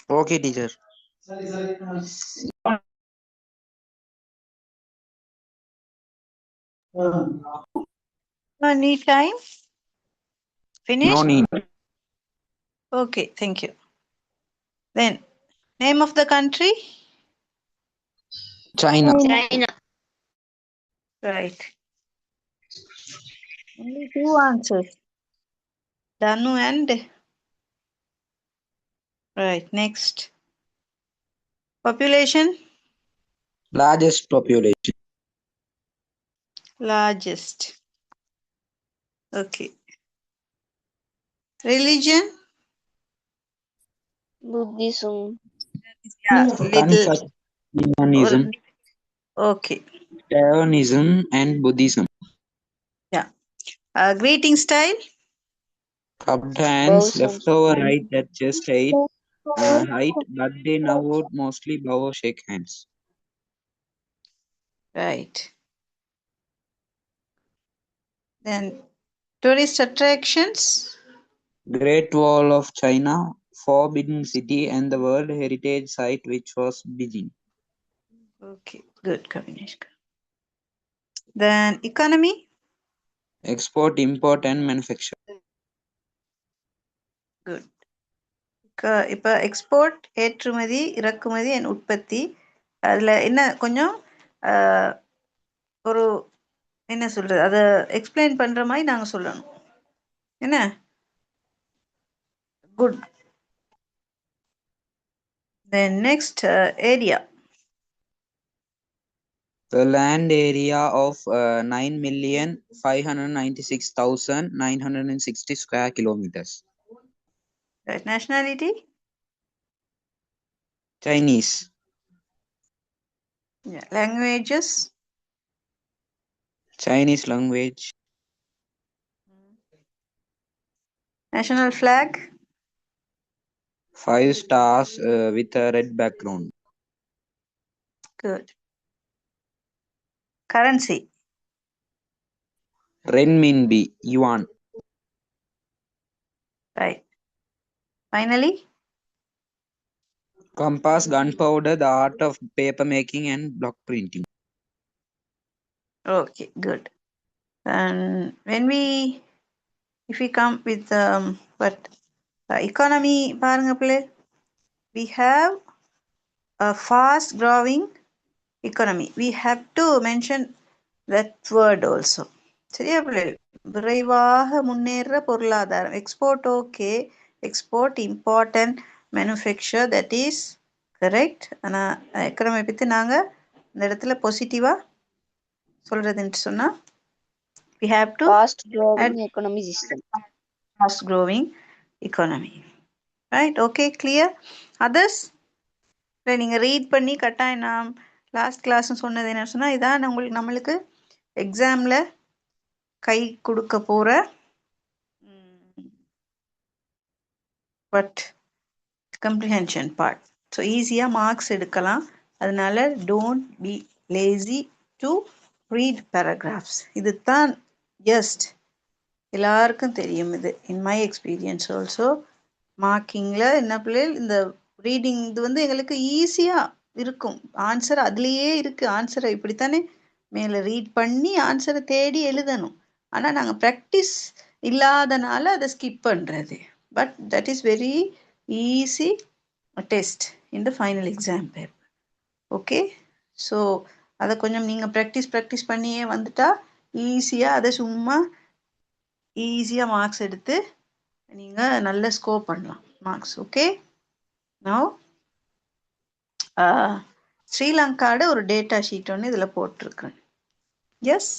Okay, teacher. Need time? Finished? No need. Okay, thank you. Then, name of the country? China. China. Right. Only two answers. Danu and... Right, next. Population? Largest population. Largest. Okay. Religion? Buddhism. Yeah, little. Confucianism, Okay. Taoism, and Buddhism. Yeah. Greeting style? Cupped hands, Bows left and over right at chest height, but they now would mostly bow or shake hands. Right. Then tourist attractions? Great Wall of China, Forbidden City, and the World Heritage Site, which was Beijing. Okay, good combination. Then economy? Export, import, and manufacture. Good. இப்போ export ஏற்றுமதி இறக்குமதி and உற்பத்தி அதில் என்ன கொஞ்சம் ஒரு என்ன சொல்றது அதை எக்ஸ்பிளைன் பண்ற மாதிரி நாங்கள் சொல்லணும் என்ன good then next area The land area of 9,596,960 square kilometers. nationality Chinese. languages Chinese language. national flag 5 stars with a red background. good currency Renminbi, yuan. right finally Compass, gunpowder, the art of paper making and block printing. okay good and when we if we come with what economy பாருங்க பிள்ளை we have a fast growing economy we have to mention that word also சரியா பிள்ளை விரைவாக முன்னேற பொருளாதாரம் export okay export important manufacture that is correct ஆனா economy பற்றி நாங்கள் இந்த இடத்துல பாசிட்டிவாக சொல்கிறதுன்னு சொன்னால் we have to fast growing add economy system. fast growing economy right okay clear others இல்லை நீங்கள் ரீட் பண்ணி கட்டாயம் நான் லாஸ்ட் கிளாஸ்னு சொன்னது என்ன சொன்னால் இதான் நம்மளுக்கு எக்ஸாமில் கை கொடுக்க போகிற பட் கம்ப்ரிஹென்ஷன் பார்ட் ஸோ ஈஸியாக மார்க்ஸ் எடுக்கலாம் அதனால don't be lazy to read paragraphs இது தான் ஜஸ்ட் எல்லாருக்கும் தெரியும் இது இன் மை எக்ஸ்பீரியன்ஸ் ஆல்சோ மார்க்கிங்கில் என்ன பிள்ளைகள் இந்த ரீடிங் இது வந்து எங்களுக்கு ஈஸியாக இருக்கும் ஆன்சர் அதுலேயே இருக்குது ஆன்சரை இப்படித்தானே மேலே ரீட் பண்ணி ஆன்சரை தேடி எழுதணும் ஆனால் நாங்கள் ப்ராக்டிஸ் இல்லாதனால அதை ஸ்கிப் பண்ணுறது but that is very easy test in the final exam paper okay so அதை கொஞ்சம் நீங்கள் ப்ராக்டிஸ் பண்ணியே வந்துட்டா ஈஸியாக அதை சும்மா ஈஸியாக மார்க்ஸ் எடுத்து நீங்கள் நல்ல ஸ்கோர் பண்ணலாம் மார்க்ஸ் ஓகே நவ் ஸ்ரீலங்காவோட ஒரு டேட்டா ஷீட் ஒன்று இதில் போட்டிருக்கேன் எஸ்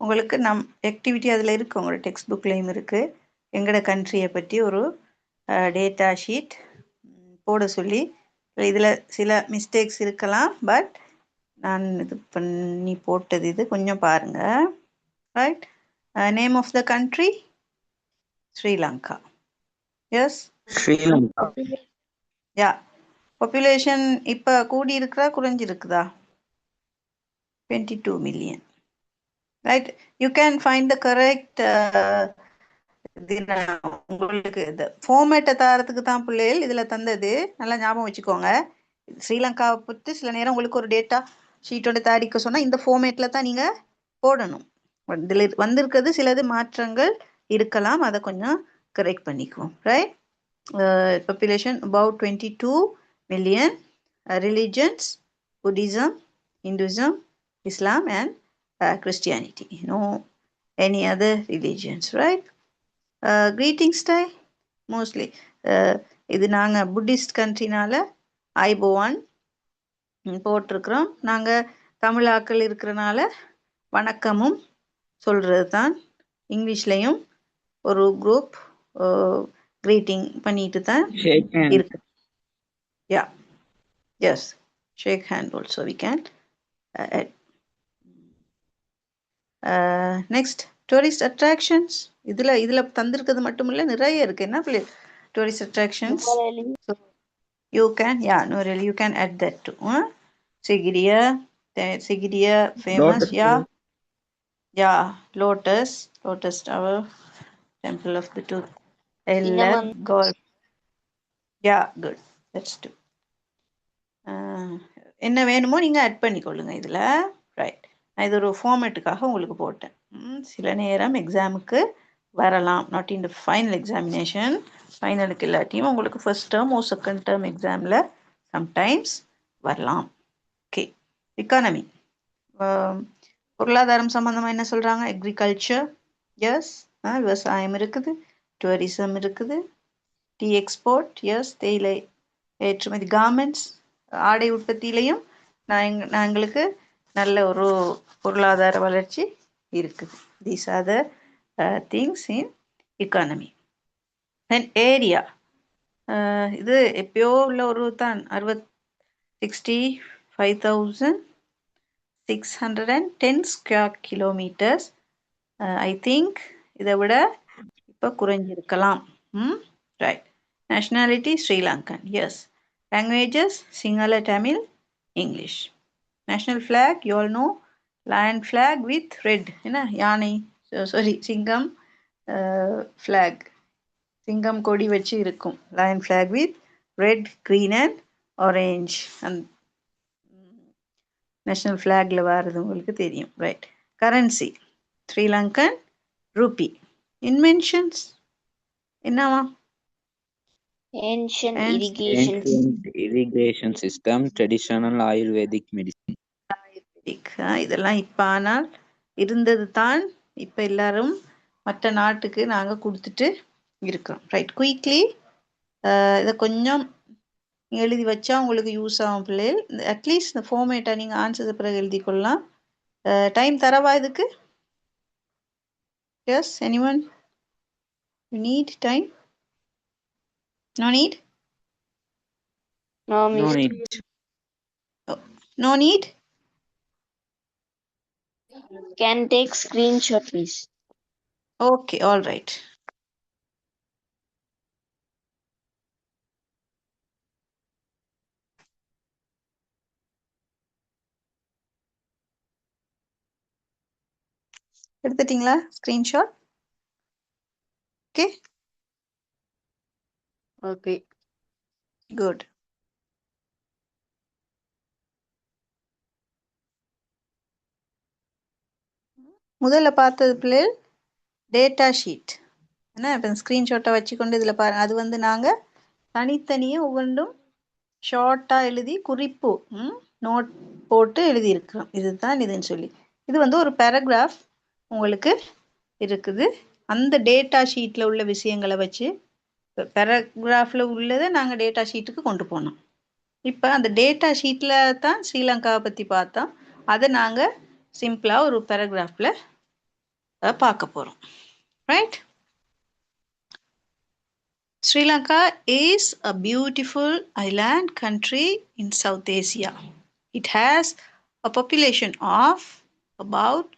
உங்களுக்கு ஆக்டிவிட்டி அதில் இருக்குது உங்களோட டெக்ஸ்ட் புக்லேயும் இருக்குது எங்களோட கண்ட்ரியை பற்றி ஒரு டேட்டா ஷீட் போட சொல்லி இதில் சில மிஸ்டேக்ஸ் இருக்கலாம் பட் நான் இது பண்ணி போட்டது இது கொஞ்சம் பாருங்கள் right name of the country Sri Lanka yes Sri Lanka யா பாப்புலேஷன் இப்போ கூடி இருக்கிறா குறைஞ்சிருக்குதா 22 million right you can find the correct இது நான் உங்களுக்கு இந்த ஃபார்மேட்டை தரத்துக்கு தான் பிள்ளைகள் இதில் தந்தது, நல்லா ஞாபகம் வச்சுக்கோங்க. ஸ்ரீலங்காவை பற்றி சில நேரம் உங்களுக்கு ஒரு டேட்டா ஷீட்டோட தயாரிக்க சொன்னால் இந்த ஃபார்மேட்டில் தான் நீங்கள் போடணும். இதில் வந்திருக்கிறது சிலது மாற்றங்கள் இருக்கலாம், அதை கொஞ்சம் கரெக்ட் பண்ணிக்குவோம். Right, population about 22 million, religions Buddhism, Hinduism, Islam and Christianity. No any other religions, right? Greeting style mostly இது நாங்கள் புத்திஸ்ட் கண்ட்ரினால ஐபோவான் போட்டிருக்கிறோம். நாங்கள் தமிழாக்கள் இருக்கிறனால வணக்கமும் சொல்கிறது தான். இங்கிலீஷ்லையும் ஒரு குரூப் greeting பண்ணிட்டு தான் Shake hand. இருக்கு. Yeah, yes, shake hand also we can add. Next, tourist attractions. இதுல தந்திருக்கிறது மட்டும் இல்ல, நிறைய இருக்கு. என்ன பிள்ளை tourist attractions? So you can, yeah, no really, you can add that too. Sigiriya famous. Lotus Yeah, Lotus Tower, Temple of the Tooth, LF golf. Yeah, good, that's two. என்ன வேணுமோ நீங்கள் ஆட் பண்ணிக்கொள்ளுங்க இதில். ரைட், நான் இது ஒரு ஃபார்மேட்டுக்காக உங்களுக்கு போட்டேன். சில நேரம் எக்ஸாமுக்கு வரலாம், not in the final examination. ஃபைனலுக்கு இல்லாட்டியும் உங்களுக்கு first term or second term எக்ஸாமில் சம்டைம்ஸ் வரலாம். ஓகே, எக்கானமி, பொருளாதாரம் சம்மந்தமாக என்ன சொல்கிறாங்க? அக்ரிகல்ச்சர், எஸ், விவசாயம் இருக்குது. டூரிசம் இருக்குது. டீ எக்ஸ்போர்ட், எஸ், தேயிலை ஏற்றுமதி. கார்மெண்ட்ஸ், ஆடை உற்பத்தியிலையும் எங்களுக்கு நல்ல ஒரு பொருளாதார வளர்ச்சி இருக்குது. These are the things in economy. Then area, இது எப்பயோ உள்ள ஒரு தான் 65,610 ஸ்கொயர் கிலோமீட்டர்ஸ். ஐ திங்க் இதை விட இப்போ குறைஞ்சிருக்கலாம். Right, nationality Sri Lankan, yes. Languages Sinhala, Tamil, English. National flag, you all know, lion flag with red, யானை, sorry, சிங்கம் flag, சிங்கம் கொடி வச்சு இருக்கும். lion flag with red, green and orange. and national flagல வர்றது உங்களுக்கு தெரியும். Right, currency Sri Lankan rupee. Inventions என்னவா? Ancient Ancient irrigation system, traditional Ayurvedic medicine. இதெல்லாம் இப்போ ஆனால் இருந்தது தான், இப்போ எல்லாரும் மற்ற நாட்டுக்கு நாங்கள் கொடுத்துட்டு இருக்கிறோம். ரைட், குயிக்லி இதை கொஞ்சம் எழுதி வச்சா உங்களுக்கு யூஸ் ஆகும் பிள்ளைகள். அட்லீஸ்ட் இந்த ஃபார்மேட்டை நீங்கள் ஆன்சர்ஸ் பிறகு எழுதி கொள்ளலாம். டைம் தரவா இதுக்கு? Yes, anyone you need time? No need? No, No miss. need. No need? Can take screenshot, please. Okay, all right. எடுத்துட்டீங்களா ஸ்கிரீன்ஷாட்? Okay, Okay. குட். முதல்ல பார்த்தது பிள்ளைகள் டேட்டா ஷீட். என்ன இப்போ ஸ்க்ரீன்ஷாட்டை வச்சுக்கொண்டு இதில் பாருங்கள். அது வந்து நாங்கள் தனித்தனியாக ஒவ்வொன்றும் ஷார்ட்டாக எழுதி குறிப்பு நோட் போட்டு எழுதியிருக்கிறோம். இதுதான் இதுன்னு சொல்லி. இது வந்து ஒரு பேராகிராஃப் உங்களுக்கு இருக்குது. அந்த டேட்டா ஷீட்டில் உள்ள விஷயங்களை வச்சு பேராகிராஃபில் உள்ளதை நாங்கள் டேட்டா ஷீட்டுக்கு கொண்டு போனோம். இப்போ அந்த டேட்டா ஷீட்டில் தான் ஸ்ரீலங்காவை பற்றி பார்த்தோம். அதை நாங்கள் சிம்பிளாக ஒரு பேராகிராஃபில் பார்க்க போகிறோம். Right, Sri Lanka is a beautiful island country in South Asia. It has a population of about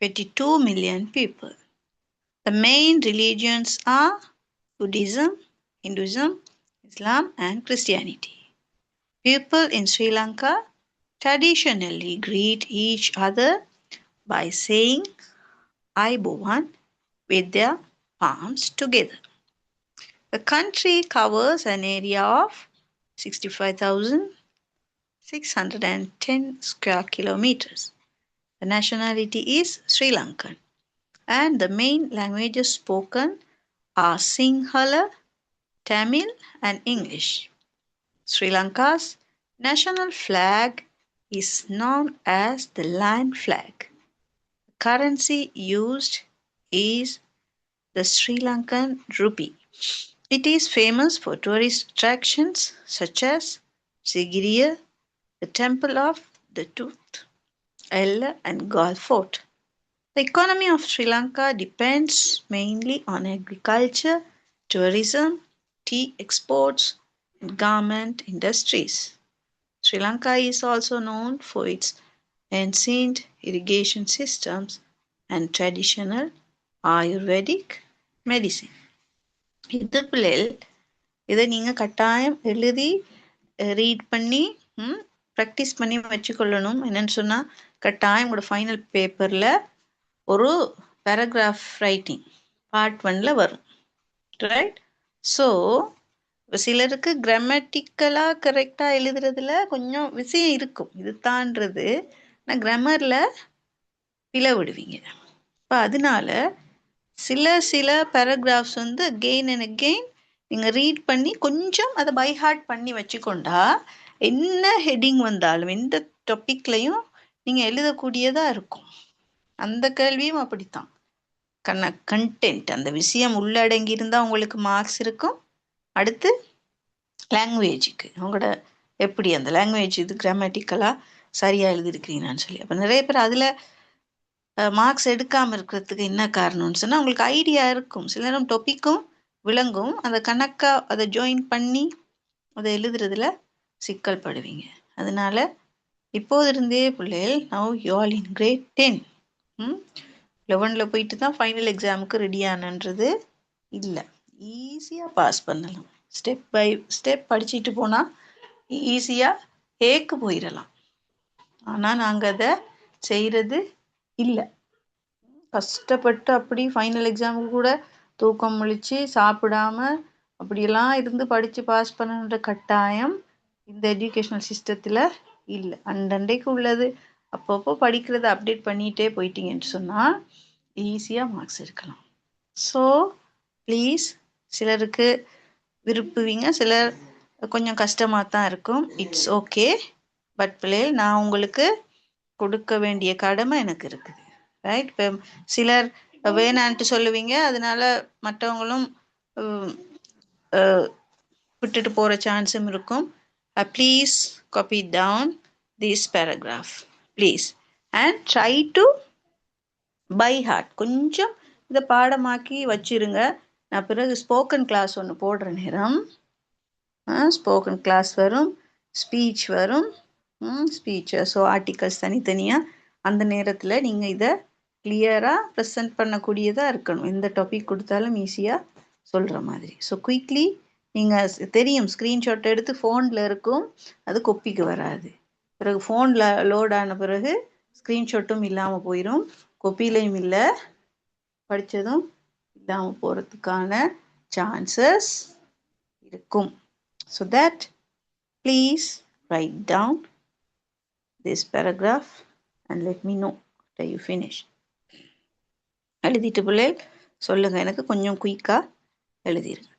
22 million people. The main religions are Buddhism, Hinduism, Islam and Christianity. People in Sri Lanka traditionally greet each other by saying Ayubowan with their palms together. The country covers an area of 65,610 square kilometers. The nationality is Sri Lankan, and the main languages spoken are Sinhala, Tamil, and English. Sri Lanka's national flag is known as the land flag. The currency used is the Sri Lankan rupee. It is famous for tourist attractions such as Sigiriya, the Temple of the Tooth, Ella, and Galle Fort. The economy of Sri Lanka depends mainly on agriculture, tourism, tea exports, and garment industries. Sri Lanka is also known for its ancient irrigation systems and traditional Ayurvedic medicine. இது பிள்ளைகள் இதை நீங்கள் கட்டாயம் எழுதி read பண்ணி practice பண்ணி வச்சுக்கொள்ளணும். என்னன்னு சொன்னால் கட்டாயம் உங்களோட ஃபைனல் பேப்பரில் ஒரு பேராகிராஃப் ரைட்டிங் பார்ட் 1ல் வரும். ரைட்? ஸோ சிலருக்கு கிராமட்டிக்கலாக கரெக்டாக எழுதுறதுல கொஞ்சம் விஷயம் இருக்கும், இது தான்றது. ஆனால் கிராமரில் பிழை விடுவீங்க. இப்போ அதனால சில பேராகிராஃப்ஸ் வந்து அகெயின் அண்ட் அகெயின் நீங்கள் ரீட் பண்ணி கொஞ்சம் அதை பை ஹார்ட் பண்ணி வச்சுக்கொண்டா என்ன ஹெட்டிங் வந்தாலும் எந்த டாப்பிக்லையும் நீங்கள் எழுதக்கூடியதாக இருக்கும். அந்த கேள்வியும் அப்படித்தான். கண்டென்ட் அந்த விஷயம் உள்ளடங்கி இருந்தால் உங்களுக்கு மார்க்ஸ் இருக்கும். அடுத்து லாங்குவேஜுக்கு உங்களோட எப்படி அந்த லாங்குவேஜ் இது கிராமட்டிக்கலாக சரியாக எழுதிருக்கிறீங்கன்னு சொல்லி. அப்போ நிறைய பேர் அதில் மார்க்ஸ் எடுக்காமல் இருக்கிறதுக்கு என்ன காரணம்னு சொன்னால் உங்களுக்கு ஐடியா இருக்கும், சில நேரம் டாப்பிக்கும் விளங்கும், அந்த கணக்காக அதை ஜாயின் பண்ணி அதை எழுதுறதுல சிக்கல் படுவீங்க. அதனால இப்போது இருந்தே பிள்ளைகள் now you all in grade 10 11ல் போயிட்டு தான் ஃபைனல் எக்ஸாமுக்கு ரெடி ஆனன்றது இல்லை. ஈஸியாக பாஸ் பண்ணலாம். ஸ்டெப் பை ஸ்டெப் படிச்சுட்டு போனால் ஈஸியாக ஏக்கு போயிடலாம். ஆனால் நாங்கள் அதை செய்கிறது இல்லை. கஷ்டப்பட்டு அப்படி ஃபைனல் எக்ஸாமுக்கு கூட தூக்கம் முழிச்சு சாப்பிடாம அப்படியெல்லாம் இருந்து படித்து பாஸ் பண்ணுன்ற கட்டாயம் இந்த எஜுகேஷ்னல் சிஸ்டத்தில் இல்லை. அண்டண்டைக்கு உள்ளது அப்பப்போ படிக்கிறத அப்டேட் பண்ணிகிட்டே போயிட்டீங்கன்னு சொன்னால் ஈஸியாக மார்க்ஸ் எடுக்கலாம். ஸோ ப்ளீஸ், சிலருக்கு விரும்புவீங்க, சிலர் கொஞ்சம் கஷ்டமாக தான் இருக்கும். It's okay. பட் பிள்ளைகள் நான் உங்களுக்கு கொடுக்க வேண்டிய கடமை எனக்கு இருக்குது. ரைட்? இப்போ சிலர் வேணான்ட்டு சொல்லுவீங்க, அதனால மற்றவங்களும் விட்டுட்டு போகிற சான்ஸும் இருக்கும். Please copy down this paragraph please and try to by heart. கொஞ்சம் இதை பாடமாக்கி வச்சிருங்க. நான் பிறகு ஸ்போக்கன் கிளாஸ் ஒன்று போடுற நேரம் ஸ்போக்கன் கிளாஸ் வரும், ஸ்பீச் வரும், ஸ்பீச் ஸோ ஆர்டிகல்ஸ் தனித்தனியாக. அந்த நேரத்தில் நீங்கள் இதை கிளியராக ப்ரெசென்ட் பண்ணக்கூடியதாக இருக்கணும். எந்த டாபிக் கொடுத்தாலும் ஈஸியாக சொல்கிற மாதிரி. ஸோ குயிக்லி நீங்கள் தெரியும், ஸ்க்ரீன்ஷாட் எடுத்து ஃபோனில் இருக்கும், அது கொப்பிக்கு வராது. பிறகு ஃபோனில் லோட் ஆன பிறகு ஸ்க்ரீன்ஷாட்டும் இல்லாமல் போயிடும், கொப்பிலையும் இல்லை, படித்ததும் இல்லாமல் போகிறதுக்கான சான்சஸ் இருக்கும். So that please write down this paragraph and let me know after you finish. எழுதிட்டு பிள்ளை சொல்லுங்கள், எனக்கு கொஞ்சம் குயிக்காக எழுதிருங்க.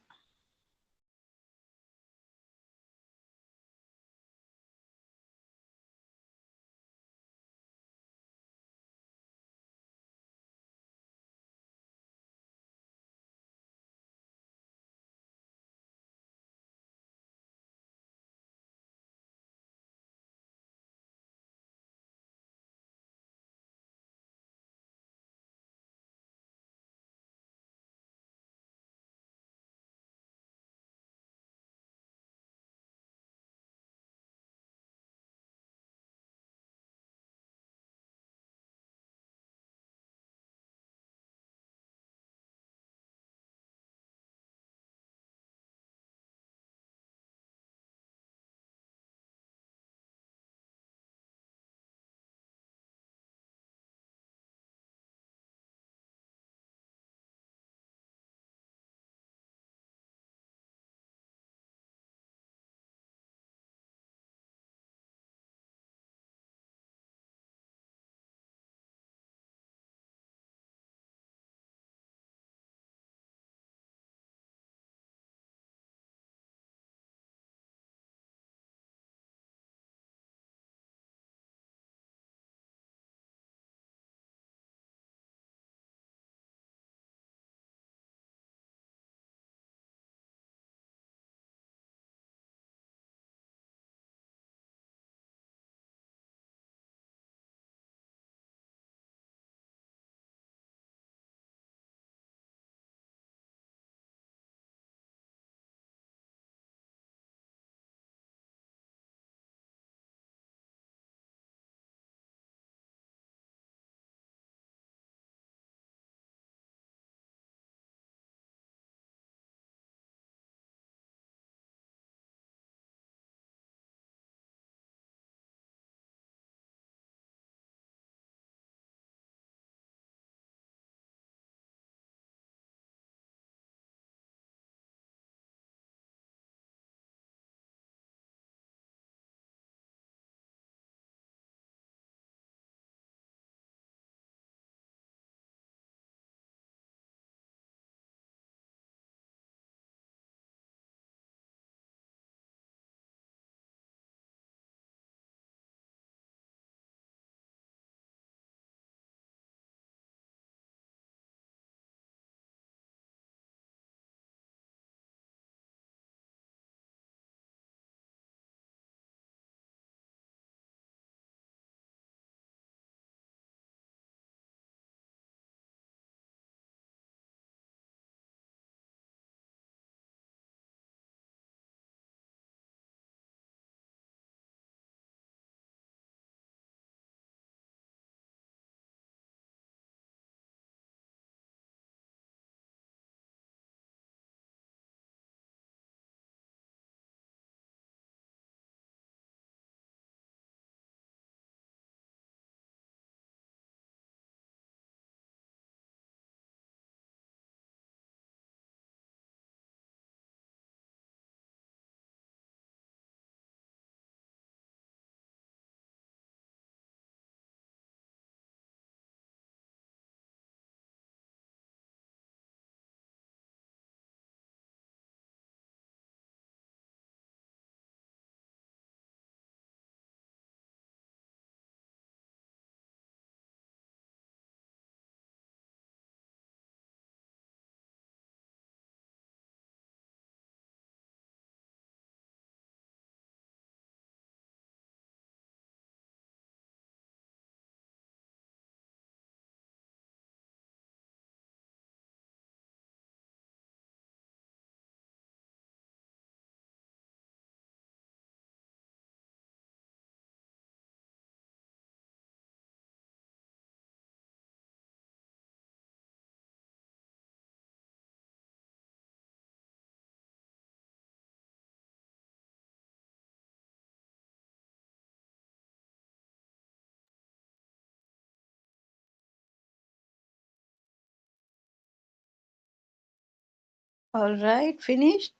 All right, finished?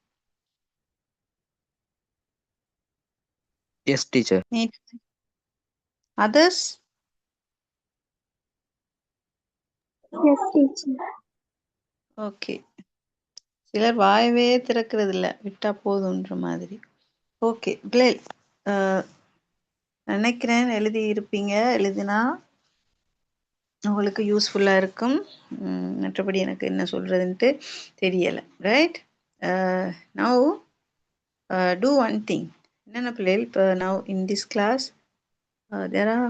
Yes, teacher. Need others? Yes, teacher. Okay. சிலர் வாயவே திறக்கிறது இல்ல, விட்டா போதுன்ற மாதிரி. ஓகே பிளேல், நினைக்கிறேன் எழுதி இருப்பீங்க. எழுதினா உங்களுக்கு யூஸ்ஃபுல்லாக இருக்கும். மற்றபடி எனக்கு என்ன சொல்கிறதுன்ட்டு தெரியலை. Right, now do one thing. என்னென்ன பிள்ளைகள், இப்போ now in this class there are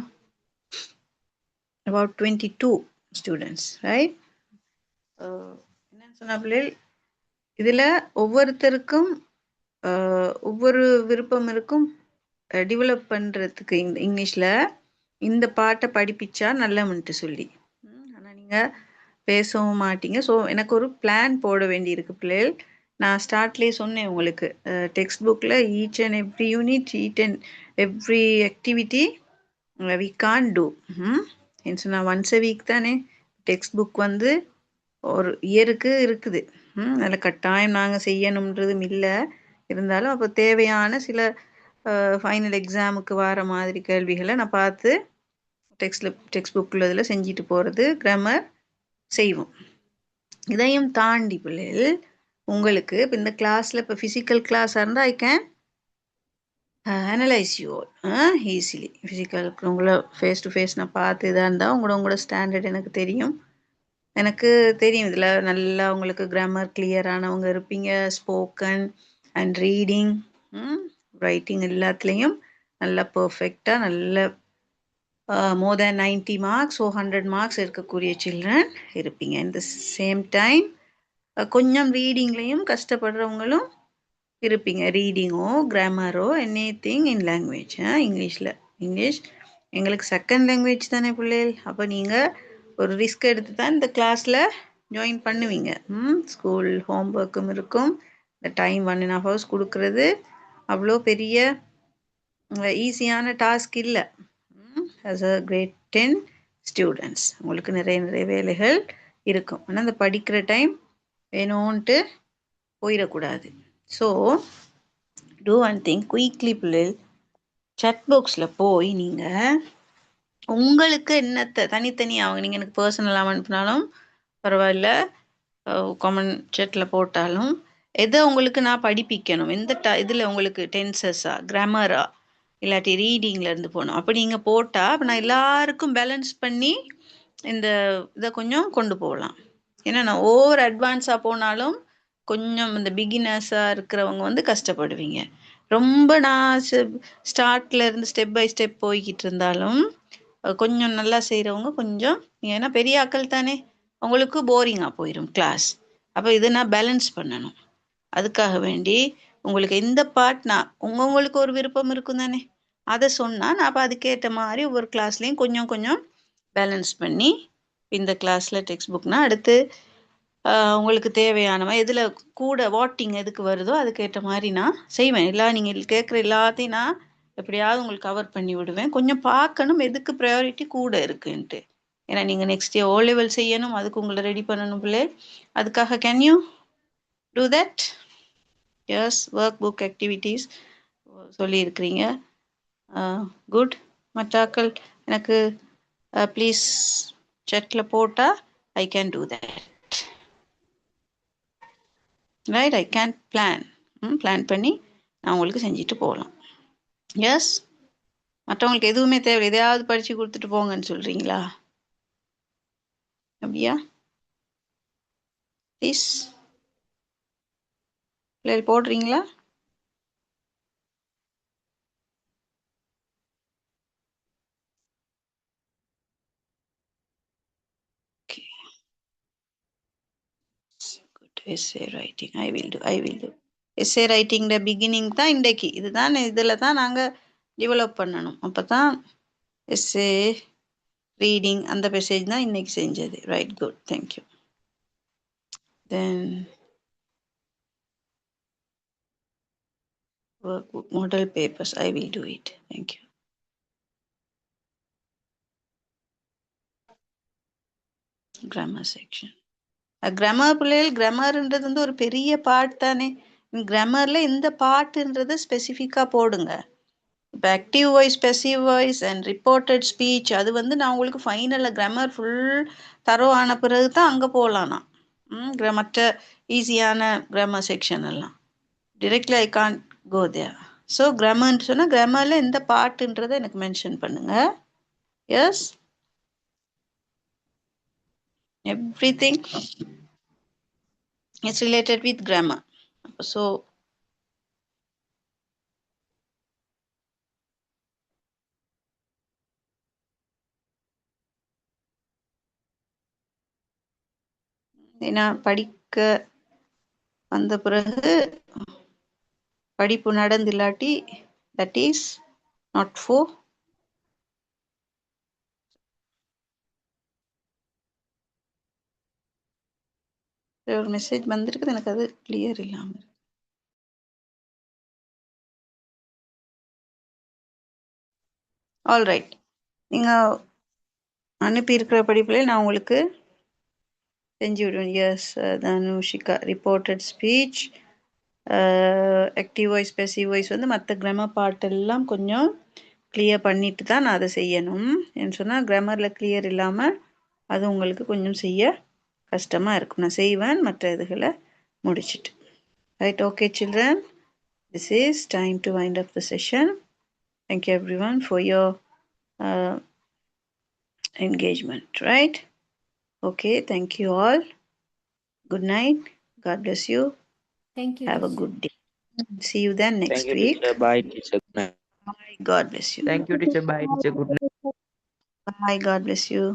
about 22 students, right? என்னன்னு சொன்ன பிள்ளைகள், இதில் ஒவ்வொருத்தருக்கும் ஒவ்வொரு விருப்பம் இருக்கும் டெவலப் பண்ணுறதுக்கு. இங்கிலீஷில் இந்த பாட்டை படிப்பிச்சா நல்லவன்ட்டு சொல்லி. ஆனால் நீங்கள் பேசவும் மாட்டீங்க. ஸோ எனக்கு ஒரு பிளான் போட வேண்டியிருக்கு பிள்ளைகள். நான் ஸ்டார்ட்லேயே சொன்னேன் உங்களுக்கு, டெக்ஸ்ட் புக்கில் each and every unit, each and every activity we can do. என்ன சொன்னால் ஒன்ஸ் எ வீக் தானே டெக்ஸ்ட் புக் வந்து ஒரு இயருக்கு இருக்குது. அதில் கட்டாயம் நாங்கள் செய்யணுன்றதும் இல்லை. இருந்தாலும் அப்போ தேவையான சில ஃபைனல் எக்ஸாமுக்கு வர மாதிரி கேள்விகளை நான் பார்த்து டெக்ஸ்ட் புக்கில் இதில் செஞ்சுட்டு போகிறது, கிராமர் செய்வோம். இதையும் தாண்டி பிள்ளைகள் உங்களுக்கு இப்போ இந்த கிளாஸில், இப்போ ஃபிசிக்கல் கிளாஸாக இருந்தால் I can analyse you easily. Physical உங்களை ஃபேஸ் டு ஃபேஸ் நான் பார்த்து இதாக இருந்தால் உங்களோட ஸ்டாண்டர்ட் எனக்கு தெரியும். இதில் நல்லா உங்களுக்கு கிராமர் கிளியரானவங்க இருப்பீங்க. ஸ்போக்கன் அண்ட் ரீடிங், ரைட்டிங் எல்லாத்துலேயும் நல்லா பர்ஃபெக்டாக நல்ல மோர் தேன் 90 மார்க்ஸ், 100 மார்க்ஸ் இருக்கக்கூடிய சில்ட்ரன் இருப்பீங்க. இந்த சேம் டைம் கொஞ்சம் ரீடிங்லேயும் கஷ்டப்படுறவங்களும் இருப்பீங்க. ரீடிங்கோ கிராமரோ எனிதிங் இன் லாங்குவேஜ். இங்கிலீஷ் எங்களுக்கு செகண்ட் லாங்குவேஜ் தானே பிள்ளைகள். அப்போ நீங்கள் ஒரு ரிஸ்க் எடுத்து தான் இந்த கிளாஸில் ஜாயின் பண்ணுவீங்க. ஸ்கூல் ஹோம் ஒர்க்கும் இருக்கும். இந்த டைம் 1.5 hours கொடுக்கறது அவ்வளோ பெரிய ஈஸியான டாஸ்க் இல்லை. as a grade 10 students உங்களுக்கு நிறைய வேலைகள் இருக்கும். ஆனால் அந்த படிக்கிற டைம் வேணும்ன்ட்டு போயிடக்கூடாது. So do one thing quickly பிள்ளைகள், chat பாக்ஸில் போய் நீங்கள் உங்களுக்கு என்னத்தை தனித்தனியாக நீங்கள் எனக்கு பர்சனலாக அனுப்பினாலும் பரவாயில்ல, காமன் சேட்டில் போட்டாலும் எதை உங்களுக்கு நான் படிப்பிக்கணும், எந்த இதில் உங்களுக்கு டென்சஸா கிராமரா இல்லாட்டி ரீடிங்லேருந்து போகணும், அப்போ நீங்கள் போட்டால் அப்போ நான் எல்லாருக்கும் பேலன்ஸ் பண்ணி இந்த இதை கொஞ்சம் கொண்டு போகலாம். ஏன்னா நான் ஓவர் அட்வான்ஸாக போனாலும் கொஞ்சம் இந்த பிகினர்ஸாக இருக்கிறவங்க வந்து கஷ்டப்படுவீங்க. ரொம்ப நான் ஸ்டார்ட்ல இருந்து ஸ்டெப் பை ஸ்டெப் போய்கிட்டு இருந்தாலும் கொஞ்சம் நல்லா செய்கிறவங்க கொஞ்சம், ஏன்னா பெரிய ஆக்கள் தானே, அவங்களுக்கு போரிங்காக போயிடும் கிளாஸ். அப்போ இதை நான் பேலன்ஸ் பண்ணணும். அதுக்காக வேண்டி உங்களுக்கு எந்த பார்ட் நான் உங்களுக்கு ஒரு விருப்பம் இருக்கும் தானே, அதை சொன்னால் நான் அப்போ அதுக்கேற்ற மாதிரி ஒவ்வொரு கிளாஸ்லேயும் கொஞ்சம் கொஞ்சம் பேலன்ஸ் பண்ணி இந்த கிளாஸில் டெக்ஸ்ட் புக்னா அடுத்து உங்களுக்கு தேவையானவ எதில் கூட வாட்டிங் எதுக்கு வருதோ அதுக்கேற்ற மாதிரி நான் செய்வேன். நீங்கள் கேட்குற எல்லாத்தையும் நான் எப்படியாவது உங்களுக்கு கவர் பண்ணி விடுவேன். கொஞ்சம் பார்க்கணும் எதுக்கு ப்ரையாரிட்டி கூட இருக்குன்ட்டு. ஏன்னா நீங்கள் நெக்ஸ்ட் இயர் O level செய்யணும், அதுக்கு உங்களை ரெடி பண்ணணும் பிள்ளை. அதுக்காக can you do that? Yes, work book activities சொல்லியிருக்கிறீங்க. குட். மற்றாக்கள் எனக்கு ப்ளீஸ் செட்டில் போட்டால் I can do that. Right, I can plan பண்ணி நான் உங்களுக்கு செஞ்சுட்டு போகலாம். எஸ், மற்றவங்களுக்கு எதுவுமே தேவை, எதையாவது படித்து கொடுத்துட்டு போங்கன்னு சொல்கிறீங்களா? அப்படியா? ப்ளீஸ் பிள்ளைகள் போடுறீங்களா? essay writing I will do essay writing the beginning தான் இன்றைக்கு இதுதான், இதில் தான் நாங்கள் டெவலப் பண்ணணும். அப்போ தான் essay reading அந்த மெசேஜ் தான் இன்னைக்கு செஞ்சது. Right, good, thank you. Then workbook model papers I will do it. Thank you. Grammar section. Grammar பிள்ளைகள் கிராமர்ன்றது வந்து ஒரு பெரிய பார்ட் தானே. கிராமர்ல இந்த பார்ட்ன்றதை ஸ்பெசிஃபிக்காக போடுங்க. இப்போ active voice, passive voice and reported speech, அது வந்து நான் உங்களுக்கு ஃபைனலில் கிராமர் ஃபுல் தரோ ஆன பிறகு தான் அங்கே போகலாம் நான். மற்ற ஈஸியான கிராமர் செக்ஷன் எல்லாம் directly I can't go there. So கிராமர்னு சொன்னால் கிராமரில் எந்த பார்ட்டுன்றதை எனக்கு மென்ஷன் பண்ணுங்க. Yes, everything is related with grammar. So ஏன்னா படிக்க வந்த பிறகு படிப்பு நடந்தில்லாட்டி தட் இஸ் நாட் ஃபோர். ஒரு மெசேஜ் வந்திருக்குது, எனக்கு அது கிளியர் இல்லாமல். ஆல்ரைட், நீங்கள் அனுப்பியிருக்கிற படிப்பில் நான் உங்களுக்கு செஞ்சு விடுவேன். Yes Dhanushika, reported speech, active voice, passive voice வந்து மற்ற கிராமர் பாட்டெல்லாம் கொஞ்சம் கிளியர் பண்ணிட்டு தான் நான் அதை செய்யணும். ஏன்னு சொன்னால் கிராமரில் கிளியர் இல்லாமல் அது உங்களுக்கு கொஞ்சம் செய்ய கஷ்டமாக இருக்கும். நான் செய்வேன் மற்ற இதுகளை முடிச்சுட்டு. Right, okay children, this is time to wind up the session. Thank you everyone for your engagement. Right, okay, thank you all. Good night, God bless you. Thank you. Have a good day. See you then next Thank you, week. teacher. Bye, teacher. Good night. Bye, God bless you. Thank you, teacher. Bye, teacher. Good night. Bye, God bless you.